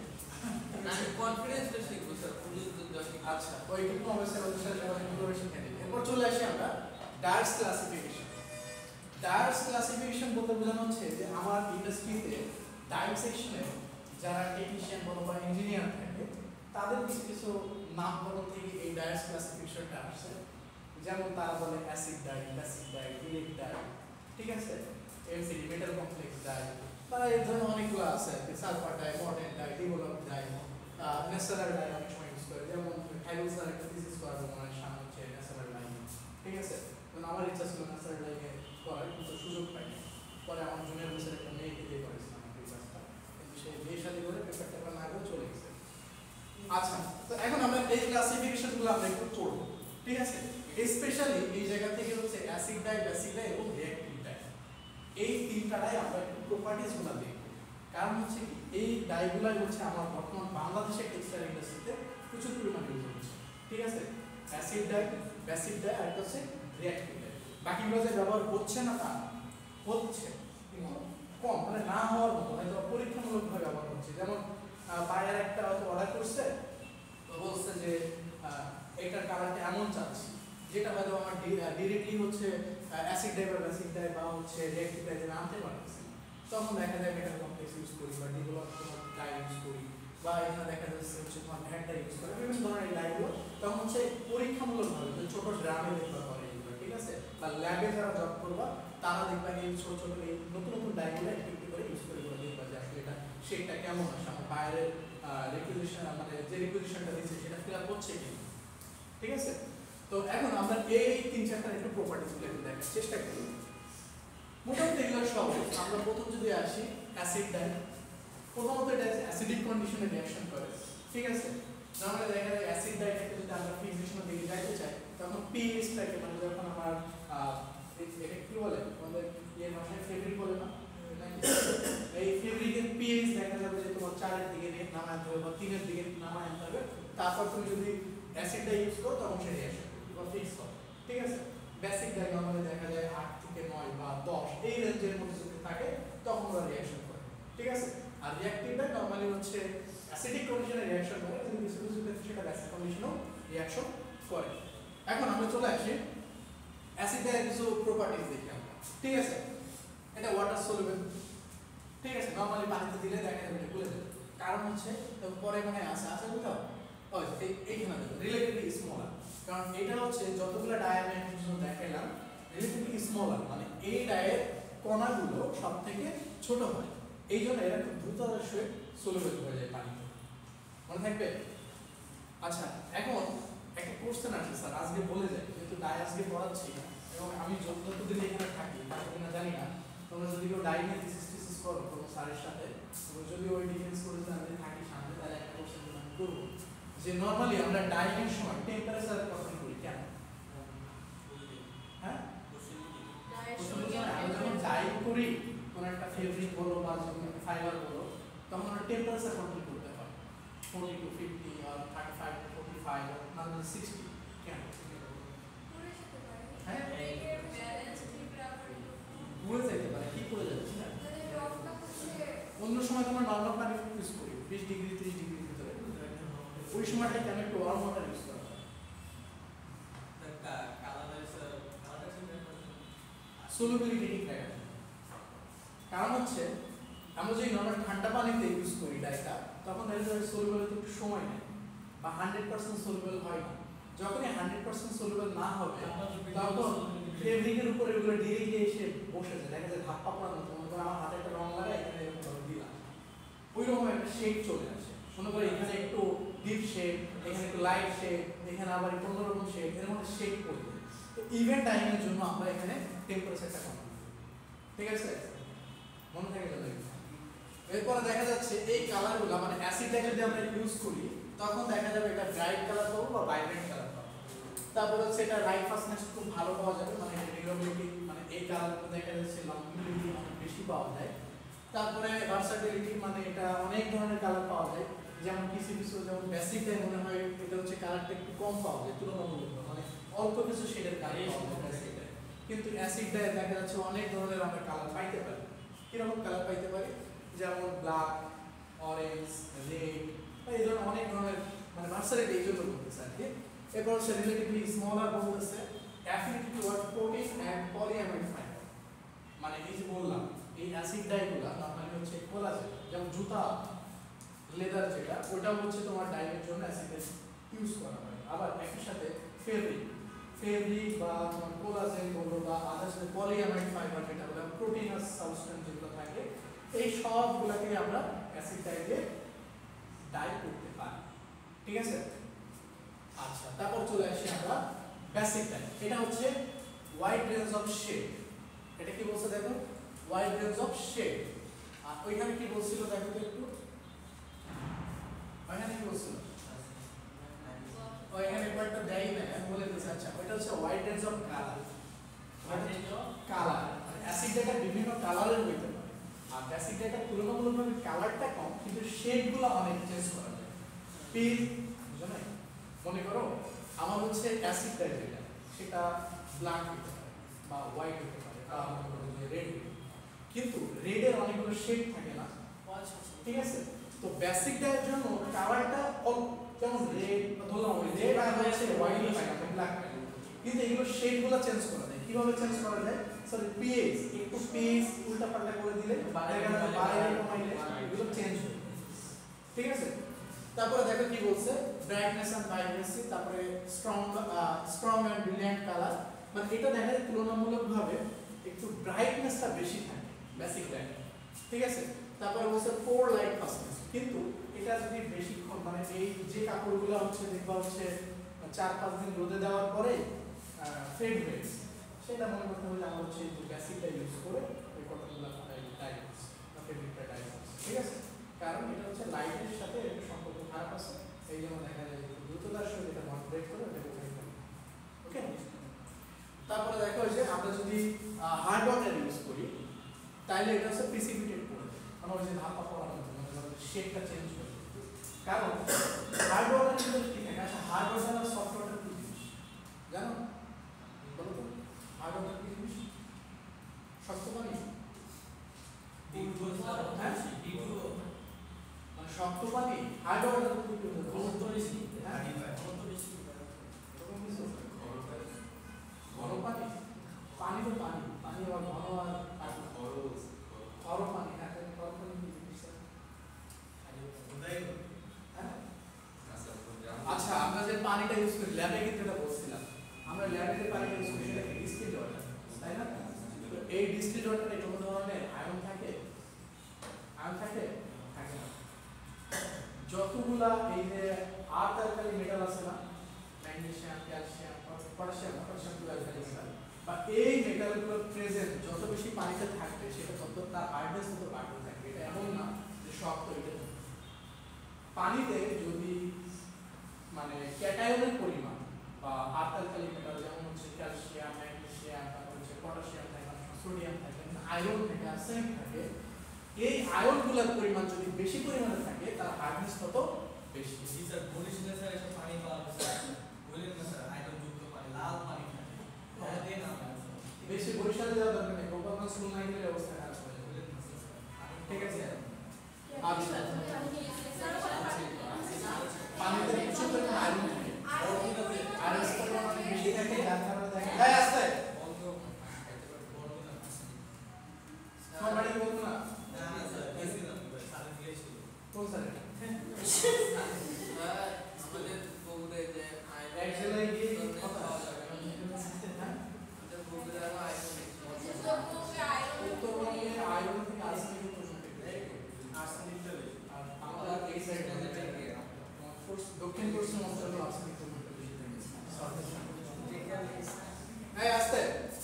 না, আমি কনফিডেন্সটা শিখবো স্যার, পুরো উত্তর শিখবো। আচ্ছা, ওইটুকু অবশ্যই আমাদের সাথে ইনফরমেশন খেয়ে দিই। এরপর চলে আসি আমরা ডায়াস ক্লাসিফিকেশন। ডায়াস ক্লাসিফিকেশন বলতে বোঝানো হচ্ছে যে আমার ইন্ডাস্ট্রিতে ডায়েট সেকশনে যারা টেকনিশিয়ান বলো বা ইঞ্জিনিয়ার থাকে তাদের কিছু কিছু নামকরণ থেকে এই ডায়াস ক্লাসিফিকেশনটা আসছে। যেমন তারা বলে acid die, basic die, ইলেক die, ঠিক আছে, এমসিডি মেটাল কমপ্লেক্স ডাই, বা এই ধরনের অনেকগুলো আছে, sulphur die, modern die, develop die, natural die অনেক সময় ইউজ করে। যেমন হাইড্রোজ স্যার একটা থিসিস করার মানে সামনে হচ্ছে ন্যাচারাল ডাই, ঠিক আছে। কারণ আমার ইচ্ছা ছিল ন্যাচারাল ডাই করার, কিন্তু সুযোগ পাইনি। পরে আমার জুনিয়র বছর একটা মেয়েকে দিয়ে করেছিলাম এই ক্লাসটা, কিন্তু সে বিয়ে শাদী করে পেপার টেপার না করে চলে গেছে। আচ্ছা, তো এখন আমরা এই ক্লাসিফিকেশনগুলো আমরা একটু পড়বো, ঠিক আছে। স্পেশালি এই জায়গা থেকে হচ্ছে অ্যাসিড ডাই, বেসিক ডাই এবং রিঅ্যাক্টিভ ডাই, এই তিনটাটাই আমরা একটু প্রপার্টিসগুলো দেখব। কারণ হচ্ছে কি এই ডাইগুলাই হচ্ছে আমার বর্তমান বাংলাদেশের টেক্সটাইল ইন্ডাস্ট্রিতে প্রচুর পরিমাণে ইউজ হচ্ছে, ঠিক আছে। অ্যাসিড ডাই, বেসিক ডাই আর হচ্ছে রিঅ্যাক্টিভ ডাই। বাকিগুলো যে ব্যবহার হচ্ছে না তা হচ্ছে, কিন্তু কম, মানে না হওয়ার মতো, হয়তো পরীক্ষামূলকভাবে ব্যবহার হচ্ছে। যেমন বায়ার একটা হয়তো অর্ডার করছে, তো বলছে যে এটার কালারটা এমন চাচ্ছি, যেটা হয়তো আমার ডিরেক্টলি হচ্ছে অ্যাসিড ডাই বা বেসিক ডাই বা হচ্ছে রিঅ্যাক্টিভ ডাই যেন আনতে পারতেছি, তখন দেখা যায় মেটাল কমপ্লেক্স ইউজ করি বা ডেভেলপ ডাই ইউজ করি, বা এখানে দেখা যাচ্ছে হচ্ছে তোমার ভ্যাট ডাই ইউজ করে, বিভিন্ন ধরনের ডাইগুলো তখন হচ্ছে পরীক্ষামূলকভাবে ছোট ড্রামে দেখবা করে এগুলো, ঠিক আছে, বা ল্যাবে যারা জব করবা তারা দেখবা এই ছোট ছোট এই নতুন নতুন ডাইগুলো একটু একটু করে ইউজ করে দেখবা যে আসলে এটা শেপটা কেমন আসে, আমার বাইরের রিকুইজিশন মানে যে রিকুইজিশনটা দিচ্ছে সেটা ফিল আপ হচ্ছে কি, ঠিক আছে। তো এখন আমরা এই তিন চারটা একটু প্রপার্টিসগুলো একটু দেখার চেষ্টা করি। মোটামুটি এগুলো সহজ। আমরা প্রথম যদি আসি অ্যাসিড ডাই, প্রথমত এটা অ্যাসিডিক কন্ডিশনে রিঅ্যাকশন করে, ঠিক আছে। নরমালি দেখা যায় অ্যাসিড ডাইটাকে যদি আমরা ফিজিশনের দিকে যাইতে চাই তখন পিএইচটাকে মানে যখন আমার এটা কি বলে আমাদের ইয়ে ভাষায় ফেব্রিক বলে না নাকি, এই ফেব্রিকের পিএইচ দেখা যাবে যে তোমার 4 এর দিকে নামায় আনতে হবে বা 3 এর দিকে নামায় আনতে হবে, তারপর তুমি যদি অ্যাসিডটা ইউজ করো তখন সে রিঅ্যাকশন বা ফিক্স হবে, ঠিক আছে। বেসিক ডাই নরমালি দেখা যায় 8 থেকে 9 বা 10 এই রেঞ্জের মধ্যে যদি থাকে তখন ওরা রিঅ্যাকশন করে, ঠিক আছে। আর রিঅ্যাক্টিভ ডাই নরমালি হচ্ছে অ্যাসিডিক কন্ডিশনে রিঅ্যাকশন করে, কিন্তু কিছু কিছু ক্ষেত্রে সেটা বেসিক কন্ডিশনেও রিঅ্যাকশন করে। এখন আমরা চলে আসি অ্যাসিড ডাইয়ের কিছু প্রপার্টিজ দেখি আমরা, ঠিক আছে। এটা ওয়াটার সলিউবল, ঠিক আছে, নরমালি পানিতে দিলে দেখা যাবে এটা গলে যাবে। কারণ হচ্ছে পরে মনে আছে কোথাও ওই এইখানে রিলেটিভলি স্মলার, কারণ এটা হচ্ছে যতগুলো ডাই আমি এখন দেখাইলাম রিলেটিভলি স্মলার, মানে এই ডায়ের কণাগুলো সব থেকে ছোট হয়, এই জন্য এরা খুব দ্রুত সলিউবল হয়ে যায় পানিতে, মনে থাকবে। আচ্ছা, এখন একটা কোশ্চেন আছে স্যার, আজকে বলে যায় যেহেতু ডাই আজকে পড়াচ্ছি এবং আমি যতদিন এখানে থাকি ততদিন জানি না, তোমরা যদি কেউ ডাই নিয়ে থিসিস করো কোনো স্যারের সাথে, যদি ওই ডিফেন্স করে আমি থাকি সামনে, তাহলে একটা কোশ্চেন আমি করবো যে নরমালি আমরা ডাইয়ের সময় টেম্পারেচার কন্ট্রোল করি কেন? হ্যাঁ, আমরা যখন ডাই করি কোন একটা ফেব্রিক বলো বা যখন একটা ফাইবার বলো তখন আমরা টেম্পারেচার কন্ট্রোল করতে হয় 40 to 50 or 35 to 45 or 60 কেন? হ্যাঁ, পুড়ে যেতে পারে, কি পুড়ে যাচ্ছে না, অন্য সময় তোমার নরমাল পানি ইউজ করি 20 ডিগ্রি 30 ডিগ্রির ভিতরে ওই সময়টা কেন একটু ওয়ার্ম ওয়াটার ইউজ করা হয়? সলিউবিলিটি ঠিক রাখার জন্য। কারণ হচ্ছে আমরা যদি নর্মাল ঠান্ডা পানিতে ইউজ করি ডাইটা, তখন দেখা যায় সলিউবল হতে একটু সময় নেয় বা 100% সলিউবল হয় না। যখনই 100% সলিউবল না হবে তখন ফেব্রিকের উপরে এগুলো ডিরেক্টলি এসে বসে যায়, দেখা যায় ধাপ্পা পড়ার মতো। মনে করো আমার হাতে একটা রং লাগাই, এখানে এরকম করে দিলাম, ওই রকম একটা শেড চলে আসে। মনে করো এখানে একটু ডিপ শেড, এখানে একটু লাইট শেড, এখানে আবার একটু অন্যরকম শেড, এর মধ্যে শেড পড়বে। তো ইভেন্ট টাইমের জন্য আমরা এখানে টেম্পারেচারটা কম করি, ঠিক আছে? মনে থাকে যাবে। এরপরে দেখা যাচ্ছে এই কালারগুলো মানে অ্যাসিডটা যদি আমরা ইউজ করি তখন দেখা যাবে এটা ব্রাইট কালার পাবো বা ভাইব্রেন্ট কালার পাবো। তারপর হচ্ছে এটা লাইট ফাস্টনেস খুব ভালো পাওয়া যাবে, মানে ডিউরেবিলিটি, মানে এই কালারগুলো দেখা যাচ্ছে লংজিভিটি অনেক বেশি পাওয়া যায়। তারপরে ভার্সাটিলিটি, মানে এটা অনেক ধরনের কালার পাওয়া যায়, যেমন কিছু কিছু যেমন বেসিকটাই মনে হয় এটা হচ্ছে কালারটা একটু কম পাওয়া যায় তুলনামূলক, মানে অল্প কিছু শেডের কালার পাওয়া যায় বেসিকটাই। কিন্তু অ্যাসিডটায় দেখা যাচ্ছে অনেক ধরনের আমরা কালার পাইতে পারি। কিরকম কালার পাইতে পারি? যেমন ব্ল্যাক, অরেঞ্জ, রেড, এই ধরনের অনেক ধরনের, মানে ভার্সাটিলিটি এই জন্য বলতেছে আর কি। এরপর হচ্ছে রিলেটিভলি স্মলার বলতেছে affinity toward protein and polyamide fibre, মানে এই যে বললাম এই অ্যাসিড ডাইগুলা নরমালি হচ্ছে কোলাজেন, যেমন জুতা, লেদার যেটা, ওটা হচ্ছে তোমার ডাইয়ের জন্য অ্যাসিড ইউজ করা হয়। আবার একই সাথে ফেব্রিক বা তোমার কোলাজেন বলো বা আদার্স পলিঅ্যামাইড ফাইবার যেটা বলে প্রোটিনাস সাবস্টেন্স যেগুলো থাকে, এই সবগুলোকে আমরা অ্যাসিড ডাইয়ে ডাই করতে পারি, ঠিক আছে? আচ্ছা, তারপর চলে আসি আমরা বেসিক ডাই। এটা হচ্ছে ওয়াইড রেঞ্জ অফ শেড। এটা কি বলছে দেখো? Wide range of shade. আর ওইখানে কি বলছিল দেখো তো একটু, ওইখানে কি বলছিল? ওইখানে কয়েকটা দেয় না, বলে দিচ্ছে। আচ্ছা, ওইটা হচ্ছে wide range of colour. Colour মানে অ্যাসিড ডাইটা বিভিন্ন কালারের হইতে পারে, আর বেসিক ডাইটা তুলনামূলকভাবে কালারটা কম, কিন্তু শেডগুলো অনেক চেঞ্জ করা যায়। পিল, বুঝো না? মনে করো আমার হচ্ছে অ্যাসিড ডাই যেটা, সেটা ব্ল্যাক হতে পারে বা হোয়াইট হতে পারে বা রেড, কিন্তু রেডের অনেকগুলো শেড থাকে না, ঠিক আছে? তো বেসিক ডাইয়ের জন্য কালারটা অল্প, যেমন রেড, ধরলাম রেড আর হচ্ছে হোয়াইট পাই না, ব্ল্যাক পাই না, কিন্তু এগুলো শেডগুলো চেঞ্জ করা যায়। কিভাবে চেঞ্জ করা যায়? সরি, পিএইচ, একটু পিএইচ উল্টা পাল্টা করে দিলে বাইরে কমাইলে এগুলো চেঞ্জ হয়, ঠিক আছে? তারপরে দেখো কি বলছে, ব্রাইটনেস এন্ড ভাইব্রেন্সি, তারপরে স্ট্রং এন্ড ব্রিলিয়ান্ট কালার, মানে এটা দেখা যায় তুলনামূলকভাবে একটু ব্রাইটনেসটা বেশি থাকে বেসিক লাইট, ঠিক আছে? তারপরে বলছে পোর লাইট ফাস্টনেস, কিন্তু এটা যদি বেশিক্ষণ, মানে এই যে কাপড়গুলো হচ্ছে দেখবা হচ্ছে 4-5 দিন রোদে দেওয়ার পরে ফেড হয়ে গেছে, সেটা মনে করতে হবে আমরা হচ্ছে বেসিকটা ইউজ করে ওই কটনগুলো ডাই করছি বা ফেব্রিকটা ডাই করছি, ঠিক আছে? কারণ এটা হচ্ছে লাইটের সাথে একটা সম্পর্ক খারাপ আছে, এই জন্য দেখা যায় দ্রুততার সাথে এটা মডারেট করে এটাকে খাই করি, ওকে? তারপরে দেখো যে আমরা যদি হার্ড ওয়াটার ইউজ করি তাহলে এটা হচ্ছে প্রিসিপিটেট করে দেয়, আমরা ওই যে ধাপা পড়ার মতো, মানে ধরো শেপটা চেঞ্জ করে দেয়। কারণ হার্ড ওয়াটার কিন্তু কি থাকে? আচ্ছা, হার্ড ওয়াটার আর সফট ওয়াটার কি জিনিস জানো? বলো তো, হার্ড ওয়াটার কি জিনিস? শক্ত পানি, হ্যাঁ, মানে শক্ত পানি, হার্ড ওয়াটার কি ঘনত্ব বেশি, হ্যাঁ ঘন পানি, পানি তো পানি, পানি আবার ঘন আর খর পানি, হ্যাঁ খর পানি কি জিনিস? আচ্ছা, আমরা যে পানিটা ইউজ করি ল্যাবে, কিন্তু এটা বলছিলাম আমরা ল্যাবে যে পানিটা ইউজ করি সেটা ডিস্টিলড ওয়াটার, তাই না? এই ডিস্টিলড ওয়াটারে কোনো ধরনের আয়ন থাকে? আয়ন থাকে? থাকে না। যতগুলা এই যে আর্থ অ্যালকালি মেটাল আছে না, magnesium, calcium, potassium alkali metal, বা এই মেটালগুলো প্রেজেন্ট যত বেশি পানিতে থাকবে সেটা তত তার হার্ডনেস তত বাড়তে থাকবে। এটা এমন না যে শক্ত, এটা পানিতে যদি মানে ক্যাটায়নের পরিমাণ বা আর্থ অ্যালকালি মেটাল যেমন হচ্ছে ক্যালসিয়াম, ম্যাগনেসিয়াম, তারপর হচ্ছে পটাশিয়াম থাকে, সোডিয়াম থাকে, আয়রন থাকে, আর্সেনিক থাকে, এই আয়নগুলোর পরিমাণ যদি বেশি পরিমাণে থাকে তার হার্ডনেস তত বেশি। স্যার বরিশালে স্যার এসব পানি পাওয়া যায়, বলেন না স্যার, আয়রন যুক্ত পানি, লাল পানি থাকে, আমাদের না বেশি বরিশালে যাওয়ার দরকার নেই, গোপালগঞ্জ স্কুল নাই গেলে অবস্থা খারাপ হয়ে যাবে, বলেন না স্যার, ঠিক আছে? আচ্ছা পানিতে দক্ষিণ পশ্চিম অঞ্চলে আর্সেনিক পরিমাণটা বেশি থাকে এই আস্তে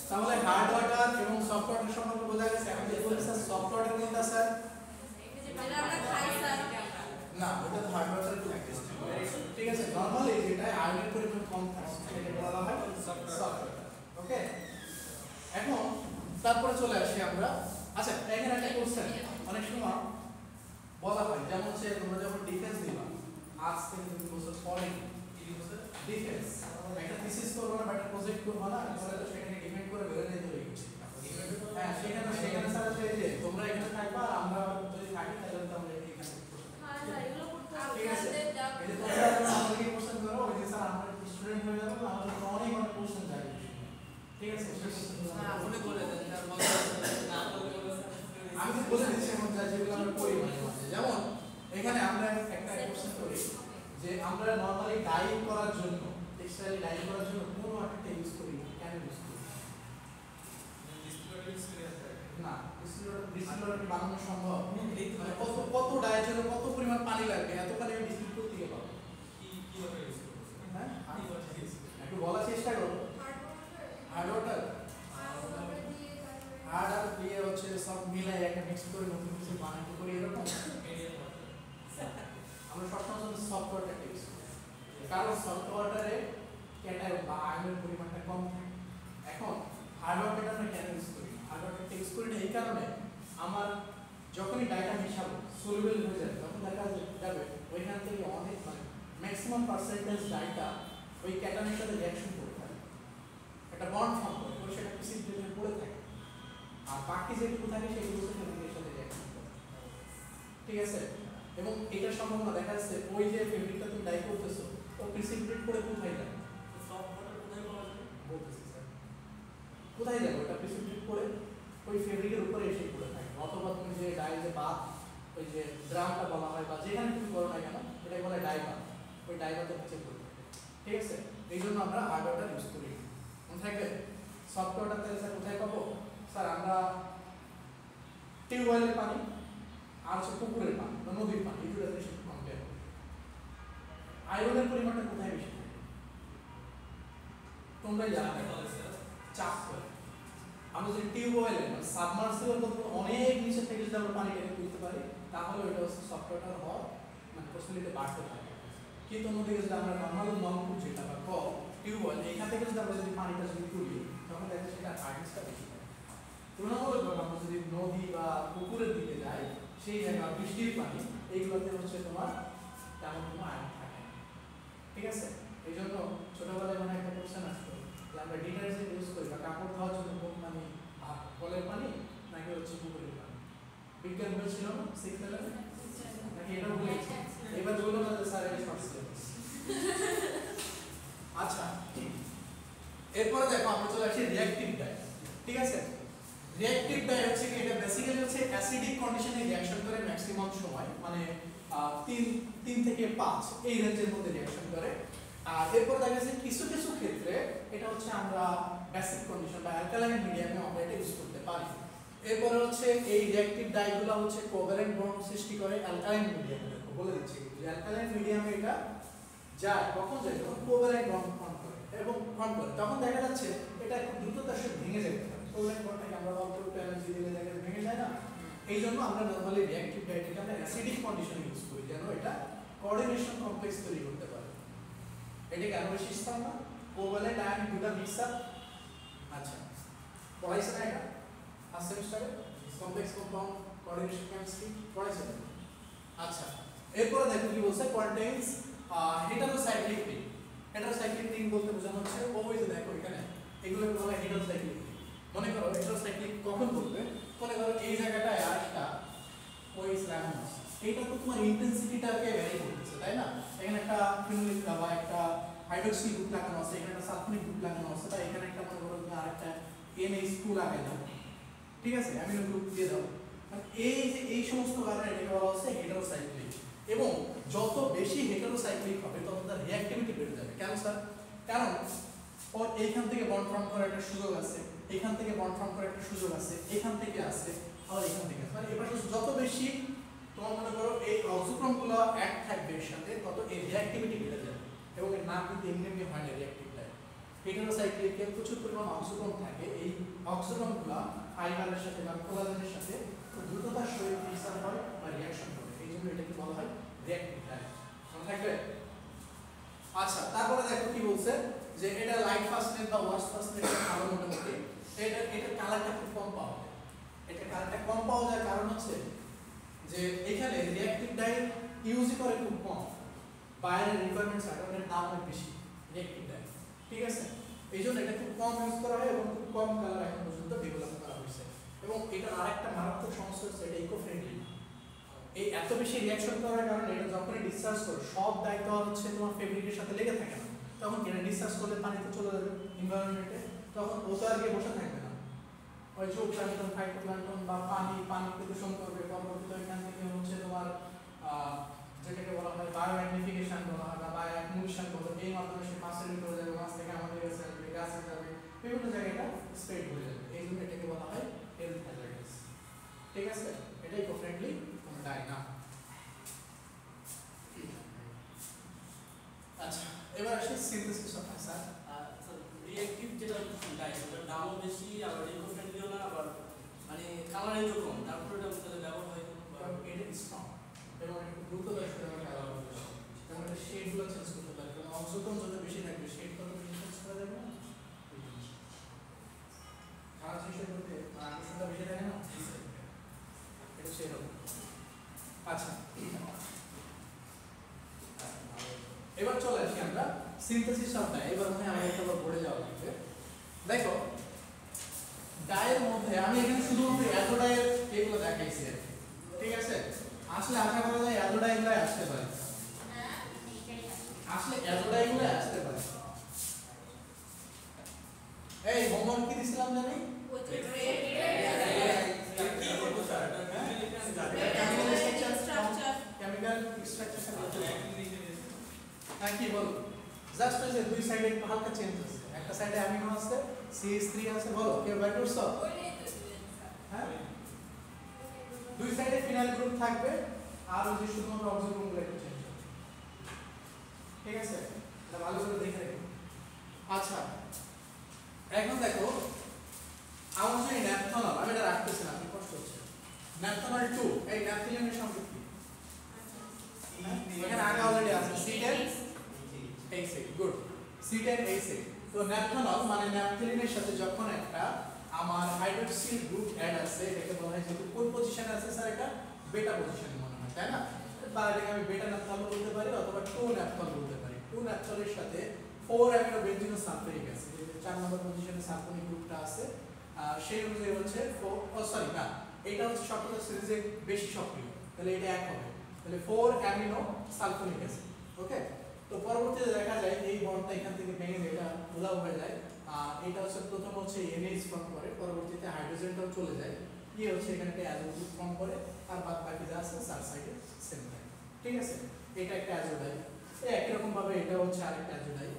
তাহলে হার্ড ওয়াটার এবং সফট ওয়াটার সম্পর্কে বোঝা গেছে আমি যে বলছি স্যার সফট ওয়াটার কোনটা স্যার যেটা আমরা খাই স্যার না ওটা হার্ড ওয়াটার ঠিক আছে নরমালি যেটা আয়রনের পরিমাণ কম থাকে সেটাকে বলা হয় সফট ওয়াটার ওকে এখন তারপরে চলে আসি আমরা আচ্ছা এখানে একটা কোশ্চেন অনেক সময় বলা হয় যেমন হচ্ছে তোমরা যখন ডিফেন্স দিবা আজ থেকে 2 বছর পরে ডিফেন্স একটা থিসিস করবো না একটা প্রজেক্ট করবো না তাহলে তো সেখানে ডিপেন্ড করে বেরোয় যেতে হবে হ্যাঁ সেখানে স্যার হচ্ছে যে তোমরা এখানে থাকবা আর আমরা যদি থাকি তাহলে তো আমরা এখানে হ্যাঁ স্যার এগুলো করতে হবে ঠিক আছে আমাদের এই যে তোমরা আমাকে কোশ্চেন করো ওই যে স্যার আমরা স্টুডেন্ট হয়ে যাবো আমাদের অনেক অনেক কোশ্চেন থাকে ঠিক আছে হ্যাঁ আপনি বলে দেন স্যার না আমি তো বলে দিচ্ছি এখন যেগুলো আমরা করি মাঝে মাঝে যেমন এখানে আমরা একটা কোশ্চেন করি যে আমরা নরমালি ডাই করার জন্য টেক্সটাইল ডাই করার জন্য কোন ওয়াটারটা ইউজ করি কেন ইউজ করি না ডিস্টিলেটর বানানো সম্ভব মানে কত ডাইয়ের জন্য কত পরিমাণ পানি লাগবে এত পানি আমি ডিস্টিল করতে গিয়ে পাবো হ্যাঁ একটু বলার চেষ্টা করো হার্ড ওয়াটার হার্ড আর দিয়ে হচ্ছে সব মিলাই একটা মিক্স করে নতুন কিছু বানাতে করি এরকম আমরা সবসময় সফট ওয়াটার ইউজ করি কারণ সফট ওয়াটারে ক্যাটায়ন বা আয়নের পরিমাণটা কম থাকে এখন হার্ড ওয়াটারটা আমরা কেন ইউজ করি হার্ড ওয়াটারটা ইউজ করি না এই কারণে আমার যখনই ডাইটা মেশাবো সলিউবল হয়ে যাবে তখন দেখা যাবে ওইখান থেকে অনেক মানে ম্যাক্সিমাম পার্সেন্টেজ ডাইটা ওই ক্যাটায়নের সাথে রিঅ্যাকশন করতে থাকে একটা বন্ড ফর্ম করে ওই সেটা প্রিসিপিটেশন পড়ে থাকে আর বাকি যেটুকু থাকে সেগুলো হচ্ছে ফেব্রিকের সাথে রিঅ্যাকশন করে ঠিক আছে এবং এটা সম্ভাবনা দেখা যাচ্ছে ওই যে ফেব্রিকটা তুমি ডাই করতেছো ও প্রিসিপিটেট করে কোথায় যাবে সফট ওয়াটার কোথায় পাওয়া যায় বলতেছি স্যার কোথায় যাবে ওটা প্রিসিপিটেট করে ওই ফেব্রিকের উপরে এসে পড়ে থাকে অথবা তুমি যে ডাই যে বাথ ওই যে ড্রামটা বলা হয় বা যেখানে তুমি করো না কেন এটাকে বলে ডাই বাথ ওই ডাই বাথের নিচে পড়ে থাকে ঠিক আছে এই জন্য আমরা হার্ড ওয়াটার ইউজ করি মনে থাকবে সফট ওয়াটার তাহলে স্যার কোথায় পাবো স্যার আমরা টিউবওয়েলের পানি আর হচ্ছে পুকুরের পানি বা নদীর পানি এই দুটো জিনিস কম্পেয়ার করি আয়রনের পরিমাণটা কোথায় বেশি থাকে তোমরা জানো চাপ করে আমরা যদি টিউবওয়েলে মানে সাবমার্সিবল বলতে অনেক নিচে থেকে যদি আমরা পানি টেনে তুলতে পারি তাহলে ওইটা হচ্ছে সফট ওয়াটার হওয়ার মানে পসিবিলিটি বাড়তে থাকে কিন্তু অন্যদিকে যদি আমরা নর্মাল নলকূপ যেটা বা কল টিউবওয়েল এখান থেকে যদি আমরা যদি পানিটা যদি তুলি তখন দেখা সেটা হার্ডনেসটা বেশি থাকে তুলনামূলকভাবে আমরা যদি নদী বা পুকুরের দিকে যাই সেই জায়গা বৃষ্টির পানি এইগুলোতে হচ্ছে তোমার তেমন কোনো আয়রন থাকে না ঠিক আছে এই জন্য ছোটবেলায় মানে একটা কোশ্চেন আসতো যে আমরা ডিটারজেন্ট ইউজ করি বা কাপড় ধোয়ার জন্য কোন পানি কলের পানি নাকি হচ্ছে পুকুরের পানি বিজ্ঞান বই ছিল না সিক্স লেভেলে নাকি এটা বলেছি এবার বললো না যে স্যার এই শর্ট সিলেবাস আচ্ছা এরপরে দেখো আমরা চলে আসি রিঅ্যাকটিভ ডাই ঠিক আছে রিঅ্যাকটিভ ডাই হচ্ছে কি এটা বেসিক্যালি হচ্ছে অ্যাসিডিক কন্ডিশনে রিঅ্যাকশন করে ম্যাক্সিমাম সময় মানে 3 থেকে 5 এই রেঞ্জের মধ্যে রিঅ্যাকশন করে আর এরপর দেখা যাচ্ছে কিছু কিছু ক্ষেত্রে এটা হচ্ছে আমরা বেসিক কন্ডিশন বা অ্যালকালাইন মিডিয়ামে আমরা এটা ইউজ করতে পারি এরপরে হচ্ছে এই রিঅ্যাকটিভ ডাইগুলো হচ্ছে কোভ্যালেন্ট বন্ড সৃষ্টি করে অ্যালকালাইন মিডিয়ামে দেখো বলে দিচ্ছি যে অ্যালকালাইন মিডিয়ামে এটা যায় কখন যায় যখন কোভ্যালেন্ট বন্ড ফর্ম করে এবং ফর্ম করে তখন দেখা যাচ্ছে এটা খুব দ্রুততার সাথে ভেঙে যেতে পারে কোভ্যালেন্ট বন্ডটাকে আমরা অল্প একটু এনার্জি দিলে দেখা ভেঙে যায় না এই জন্য আমরা নরমালি রিঅ্যাকটিভ ডাইটাকে আমরা অ্যাসিডিক কন্ডিশনে ইউজ করি যেন এটা কোঅর্ডিনেশন কমপ্লেক্স তৈরি করতে পারে এটা কেন বেশি ইস্তাম না কোভ্যালেন্ট আয়ন দুটো মিক্স আপ আচ্ছা পড়াইছে না এটা ফার্স্ট সেমিস্টারে কমপ্লেক্স কম্পাউন্ড কোঅর্ডিনেশন কেমিস্ট্রি পড়াইছে না আচ্ছা এরপরে দেখো কি বলছে contains heterocyclic ring heterocyclic ring বলতে বোঝানো হচ্ছে ওই যে দেখো এখানে এগুলোকে বলা হয় হেটারোসাইক্লিক রিং মনে করো হেটারোসাইক্লিক কখন বলবে মনে করো এই জায়গাটায় আরেকটা ওই স্ল্যামস এইটা তো তোমার ইন্টেন্সিটিটাকে ভ্যারি করতেছে তাই না এখানে একটা ফিনোলিক বা একটা হাইড্রোক্সি গ্রুপ লাগানো আছে এখানে একটা সালফোনিক গ্রুপ লাগানো আছে তাই এখানে একটা মনে করো তুমি আরেকটা NH2 লাগাই দাও ঠিক আছে অ্যামিনো গ্রুপ দিয়ে দাও মানে এই যে এই সমস্ত কারণে এটাকে বলা হচ্ছে হেটারোসাইক্লিক এবং যত বেশি হেটারোসাইক্লিক হবে তত তার রিঅ্যাক্টিভিটি বেড়ে যাবে কেন স্যার কারণ ওর এইখান থেকে বন্ড ফর্ম করার একটা সুযোগ আছে এখান থেকে বন্ড ফর্ম করার একটা সুযোগ আছে এখান থেকে আছে আবার এখান থেকে আছে মানে এবার যত বেশি তোমার মনে করো এই অক্সিক্রমগুলো এক থাকবে এর সাথে তত এর রিঅ্যাক্টিভিটি বেড়ে যাবে এবং এর নাম কিন্তু এমনি এমনি হয় না রিঅ্যাক্টিভ ডাই। হেটেরোসাইক্লিকে প্রচুর পরিমাণ অক্সিক্রম থাকে, এই অক্সিক্রমগুলো ফাইবারের সাথে বা কোলাজেনের সাথে খুব দ্রুততার সহিত রিসার্ভ হয় বা রিঅ্যাকশন করে, এই জন্য এটাকে বলা হয় রিঅ্যাক্টিভ ডাই। মনে থাকবে? আচ্ছা, তারপরে দেখো কি বলছে যে এটা লাইট ফাস্টনেস বা ওয়াশ ফাস্টনেস ভালো মোটামুটি, এটা কালারটা খুব কম পাওয়া যায়। এটা কালারটা কম পাওয়া যায় কারণ হচ্ছে যে এখানে রিঅ্যাক্টিভ ডাই ইউজ করে খুব কম, বাইরের রিকোয়ারমেন্টস আর এর দাম অনেক বেশি রিঅ্যাক্টিভ ডাই, ঠিক আছে? এই জন্য এটা খুব কম ইউজ করা হয় এবং খুব কম কালার এখন পর্যন্ত ডেভেলপ করা হয়েছে। এবং এটার আরেকটা মারাত্মক সমস্যা হচ্ছে এটা ইকো ফ্রেন্ডলি না। এই এত বেশি রিঅ্যাকশন করার কারণে এটা যখনই ডিসচার্জ করে সব দায়িত্ব হচ্ছে তোমার ফেব্রিকের সাথে লেগে থাকে না, তখন এটা ডিসচার্জ করলে পানিতে চলে যাবে এনভায়রনমেন্টে, তখন ও তো আর গিয়ে বসে থাকবে না, ওই জুপ্লাঙ্কটন ফাইটোপ্লাঙ্কটন বা পানি প্রদূষণ করবে, পরবর্তীতে ওইখান থেকে হচ্ছে তোমার যেটাকে বলা হয় বায়োম্যাগনিফিকেশন বলা হয় বা বায়োঅ্যাকুমুলেশন বলা হয়, এই মাধ্যমে সে মাছের ভিতরে যাবে, মাছ থেকে আমাদের কাছে আসবে, গাছে যাবে, বিভিন্ন জায়গায় এটা স্প্রেড হয়ে যাবে, এই জন্য এটাকে বলা হয় হেলথ হ্যাজার্ডাস, ঠিক আছে? এটা ইকো ফ্রেন্ডলি কোনো ডাই না। আচ্ছা, এবার আসি সিনথেসিস অফ অ্যাসার। রিঅ্যাক্টিভ যেটা ডাই ওটার দামও বেশি, আবার ইকো ফ্রেন্ডলিও না, আবার মানে কালারের কম, তারপরে এটা তাহলে ব্যবহার হয় কারণ এটা স্ট্রং এবং এটা দ্রুত ব্যবহার করা হবে, এবং এটা শেডগুলো চেঞ্জ করতে পারে, কারণ অংশগ্রহণ যত বেশি থাকবে শেড তত বেশি চেঞ্জ করা যাবে না, খারাপ শেষের মধ্যে আকর্ষণটা বেশি থাকে না, এটা সেরকম। আচ্ছা, এবার চলে আসি আমরা সিনথেসিস অফ ডাই। এবার মনে হয় আমাদের একটা পড়ে যাওয়া লাগবে। দেখো ডাইয়ের মধ্যে আমি এখানে শুধুমাত্র অ্যাজোডাইয়ের এগুলো দেখাইছি, ঠিক আছে? আসলে আশা করা যায় অ্যাজোডাইগুলো আসতে পারে, আসলে অ্যাজোডাইগুলো আসতে পারে। এই হোমওয়ার্ক কি দিছিলাম জানি? কি করবো স্যার? কেমিক্যাল স্ট্রাকচার হ্যাঁ, কি বল? জাস্ট ওই যে দুই সাইডে একটু হালকা চেঞ্জ আছে, একটা সাইডে অ্যামিনো আছে, CH3 আছে, বলো কেউ বের করছো? হ্যাঁ, দুই সাইডে ফিনাইল গ্রুপ থাকবে আর ওই যে শুধুমাত্র অক্সিজেনগুলো একটু চেঞ্জ হবে, ঠিক আছে? এটা ভালো করে দেখে রাখো। আচ্ছা, এখন দেখো আমার যে ন্যাপথনল, আমি এটা রাখতেছি না, আমি কষ্ট হচ্ছে। ন্যাপথনল 2 এই ন্যাপথলিনের সংকেত কি? এখানে আগে অলরেডি আছে C10H6, গুড, C10H6। তো ন্যাপথনল মানে ন্যাপথলিনের সাথে যখন একটা আমার হাইড্রোক্সিল গ্রুপ অ্যাড আছে, এটাকে বলা হয় যেহেতু কোন পজিশনে আছে স্যার, এটা বেটা পজিশনে মনে হয়, তাই না? বা এটাকে আমি বেটা ন্যাপথল বলতে পারি অথবা 2 ন্যাপথল বলতে পারি। 2 ন্যাপথলের সাথে 4 অ্যামিনো বেনজিনো সালফারিক অ্যাসিড, যে 4 নম্বর পজিশনে সালফোনিক গ্রুপটা আছে, সেই অনুযায়ী হচ্ছে না, এটা হচ্ছে সক্রিয় সিরিজে বেশি সক্রিয়, তাহলে এটা এক হবে, তাহলে 4 অ্যামিনো সালফোনিক অ্যাসিড, ওকে? তো পরবর্তীতে দেখা যায় এই বন্ডটা এখান থেকে ভেঙে যায়, এটা উধাও হয়ে যায়, এটা হচ্ছে প্রথম হচ্ছে NH ফর্ম করে, পরবর্তীতে হাইড্রোজেনটাও চলে যায়, কি হচ্ছে এখানে একটা অ্যাজো গ্রুপ ফর্ম করে, আর বাদ বাকি যা আছে সার সাইডে সেম থাকে, ঠিক আছে? এটা একটা অ্যাজোডাই, একই রকম ভাবে এটা হচ্ছে আরেকটা অ্যাজোডাই।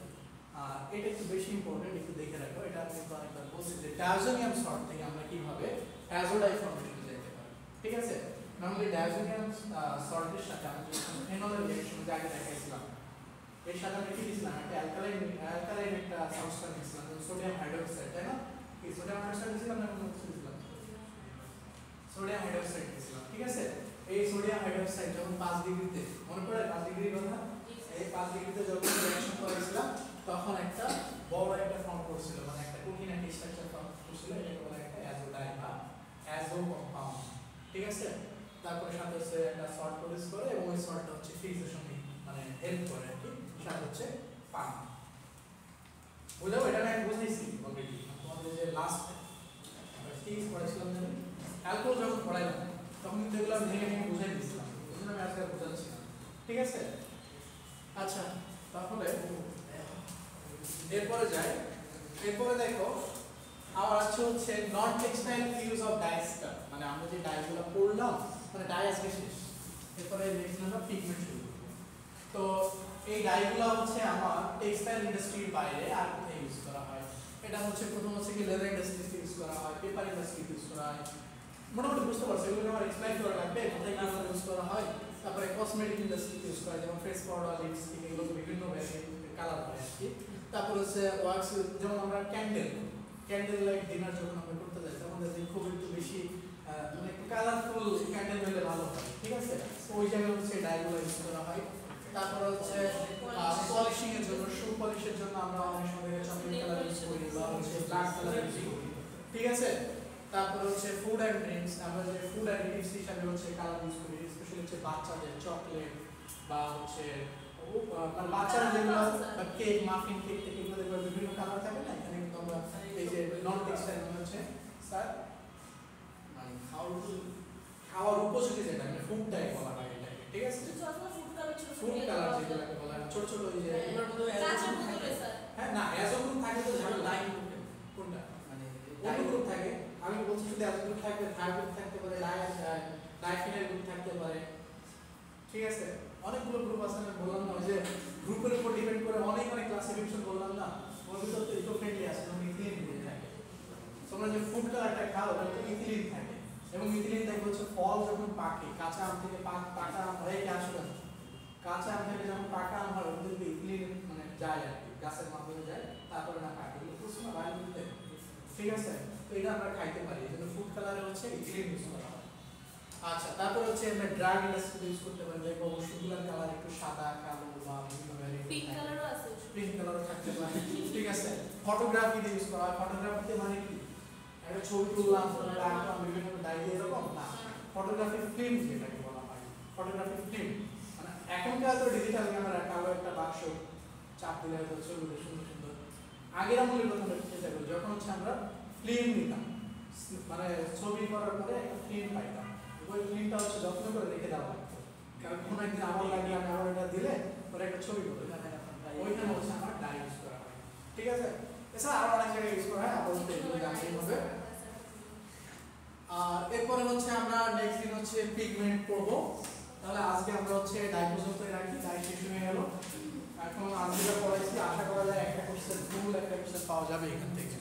এটা একটু বেশি ইম্পর্টেন্ট, একটু দেখে রাখো, এটা আমি অনেকবার বলছি যে ডায়োজোনিয়াম সল্ট থেকে আমরা কিভাবে অ্যাজোডাই ফর্মেশনে যেতে পারি, ঠিক আছে? নরমালি ডায়োজোনিয়াম সল্টের সাথে আমরা যখন ফেনলের রিঅ্যাকশন আগে দেখাইছিলাম, এর সাথে আমরা কি দিয়েছিলাম, একটা অ্যালকালাইন একটা সাবস্টেন্স দিয়েছিলাম, সোডিয়াম হাইড্রোক্সাইড, তাই না? কি সোডিয়াম হাইড্রোক্সাইড দিয়েছিলাম না কোনো কিছু দিয়েছিলাম? সোডিয়াম হাইড্রোক্সাইড দিয়েছিলাম, ঠিক আছে? এই সোডিয়াম হাইড্রোক্সাইড যখন 5 ডিগ্রিতে, মনে পড়ে 5 ডিগ্রির কথা, এই 5 ডিগ্রিতে যখন রিঅ্যাকশন করেছিলাম তখন একটা বড় একটা ফর্ম করছিল, মানে একটা কঠিন একটা স্ট্রাকচার ফর্ম করছিল, এটাকে বলা একটা অ্যাজোডাই বা অ্যাজো কম্পাউন্ড, ঠিক আছে? তারপরে সাথে হচ্ছে একটা সল্ট প্রডিউস করে এবং ওই সল্টটা হচ্ছে ফিক্সেশন মানে হেল্প করে আর কি, সাথে হচ্ছে পানি। বুঝাবো? এটা আমি বুঝাইছি অলরেডি তোমাদের যে লাস্ট ফিক্স পড়াইছিলাম জানেন, অ্যালকোহল যখন পড়াইলাম তখন কিন্তু এগুলো আমি ভেঙে ভেঙে বুঝাই দিয়েছিলাম, ওই জন্য আমি আজকে আর বোঝাচ্ছি না, ঠিক আছে? আচ্ছা, তাহলে এরপরে যাই, এরপরে দেখো আমার আছে হচ্ছে নন টেক্সটাইল ইউজ অফ ডাইস্টার, মানে আমরা যে ডাইগুলো পড়লাম, মানে ডাই আজকে শেষ, এরপরে নেক্সট আমরা পিগমেন্ট শুরু করব। তো এই ডাইগুলো হচ্ছে আমার টেক্সটাইল ইন্ডাস্ট্রির বাইরে আর কোথায় ইউজ করা হয়? এটা হচ্ছে প্রথম হচ্ছে কি লেদার ইন্ডাস্ট্রিতে ইউজ করা হয়, পেপার ইন্ডাস্ট্রিতে ইউজ করা হয়, মোটামুটি বুঝতে পারছো, এগুলো আমার এক্সপ্লেইন করা লাগবে কোথায় কিভাবে ইউজ করা হয়, তারপরে কসমেটিক ইন্ডাস্ট্রি ইউজ করা, যেমন ফেস পাউডার, লিপস্টিক, এগুলো বিভিন্ন ভ্যারিয়েন্টের কালার হয় আর কি। তারপর হচ্ছে ওয়াক্স, যেমন আমরা ক্যান্ডেল লাইট ডিনার যখন আমরা করতে যাই তখন দেখি খুব একটু বেশি মানে একটু কালারফুল ক্যান্ডেল হলে ভালো হয়, ঠিক আছে? ওই জায়গায় হচ্ছে ডাইগুলো ইউজ করা হয়। তারপর হচ্ছে পলিশিং এর জন্য, শু পলিশের জন্য আমরা অনেক সময় চকলেট কালার ইউজ করি বা হচ্ছে ব্ল্যাক কালার ইউজ করি, ঠিক আছে? তারপর হচ্ছে ফুড অ্যান্ড ড্রিঙ্কস, আমরা যে ফুড অ্যাডিটিভস হিসাবে হচ্ছে কালার ইউজ করি, স্পেশালি হচ্ছে বাচ্চাদের চকলেট বা হচ্ছে মানে বাচ্চারা যেগুলো কেক, মাফিন কেক থেকে এগুলো দেখবে বিভিন্ন কালার থাকে না, এখানে কিন্তু আমরা এই যে নন টেক্সটাইল মানে হচ্ছে স্যার মানে খাওয়ার উপযোগী যেটা মানে ফুড টাইপ বলা হয় এটাকে, ঠিক আছে? ফুড কালার যেগুলোকে বলা হয় ছোট ছোট ওই যে এগুলোর মধ্যে কাঁচের বোতলে স্যার। হ্যাঁ না এজোগ্রুপ থাকে তো ঝাড়ু লাইন কোনটা মানে কোন গ্রুপ থাকে, আমি বলছি যদি এজোগ্রুপ থাকবে, থার্ড গ্রুপ থাকতে পারে, ডাইফিনাইল গ্রুপ থাকতে পারে, ঠিক আছে? অনেকগুলো গ্রুপ আছে, আমি বললাম না ওই যে গ্রুপের উপর ডিপেন্ড করে অনেক অনেক ক্লাসিফিকেশন বললাম না, ওর ভিতর তো ইকো ফ্রেন্ডলি আছে, যেমন ইথিলিন গ্রুপ থাকে। তোমরা যে ফুড কালারটা খাও ওটা তো ইথিলিন থাকে, এবং ইথিলিন থাকে হচ্ছে ফল যখন পাকে, কাঁচা আম থেকে পাকা আম হয়, কি আসলে কাঁচা আম থেকে যখন পাকা আম হয় ওর ভিতরে ইথিলিন মানে যায় আর কি, গাছের মাধ্যমে যায়, তারপরে না পাকে, এগুলো বুঝছো না বাইরে দিতে, ঠিক আছে? তো এটা আমরা খাইতে পারি, এই জন্য ফুড কালারে হচ্ছে ইথিলিন ইউজ করা হয়। আচ্ছা, তারপর হচ্ছে আমরা ড্রাগ ইন্ডাস্ট্রি ইউজ করতে পারি, লাইক ওষুধগুলোর কালার একটু সাদা, কালো বা বিভিন্ন ভ্যারিয়েন্ট, পিঙ্ক কালারও আছে। পিঙ্ক কালারও থাকতে পারে, ঠিক আছে? ফটোগ্রাফিতে ইউজ করা হয়, ফটোগ্রাফিতে মানে কি একটা ছবি তুললাম, রাখলাম বিভিন্ন ডাই এরকম না, ফটোগ্রাফি ফিল্ম যেটাকে বলা হয়, ফটোগ্রাফি ফিল্ম মানে এখনকার তো ডিজিটাল ক্যামেরা, কালো একটা বাক্স চাপ দিলে হয়তো ছবিগুলো সুন্দর সুন্দর। আগের আমলের কথা চিন্তা করি, যখন হচ্ছে আমরা ফিল্ম নিতাম, মানে ছবি করার পরে একটা ফিল্ম পাইতাম, ওই ফিল্মটা হচ্ছে যত্ন করে রেখে দেওয়া লাগতো, কারণ কোনো একদিন আমার লাগলে আমি আমার এটা দিলে পরে একটা ছবি করতে, ওইখানে হচ্ছে আমার ডাই ইউজ করা হয়, ঠিক আছে? এছাড়া আরো অনেক জায়গায় ইউজ করা হয়, আপাতত এগুলো জানতেই হবে। আর এরপরে হচ্ছে আমরা নেক্সট দিন হচ্ছে পিগমেন্ট পড়বো, তাহলে আজকে আমরা হচ্ছে ডাই পর্যন্তই রাখি, ডাই শেষ হয়ে গেল। এখন আজকে পড়াইছি, আশা করা যায় একটা কোর্সের ফুল একটা কোর্সের পাওয়া যাবে এখান থেকে।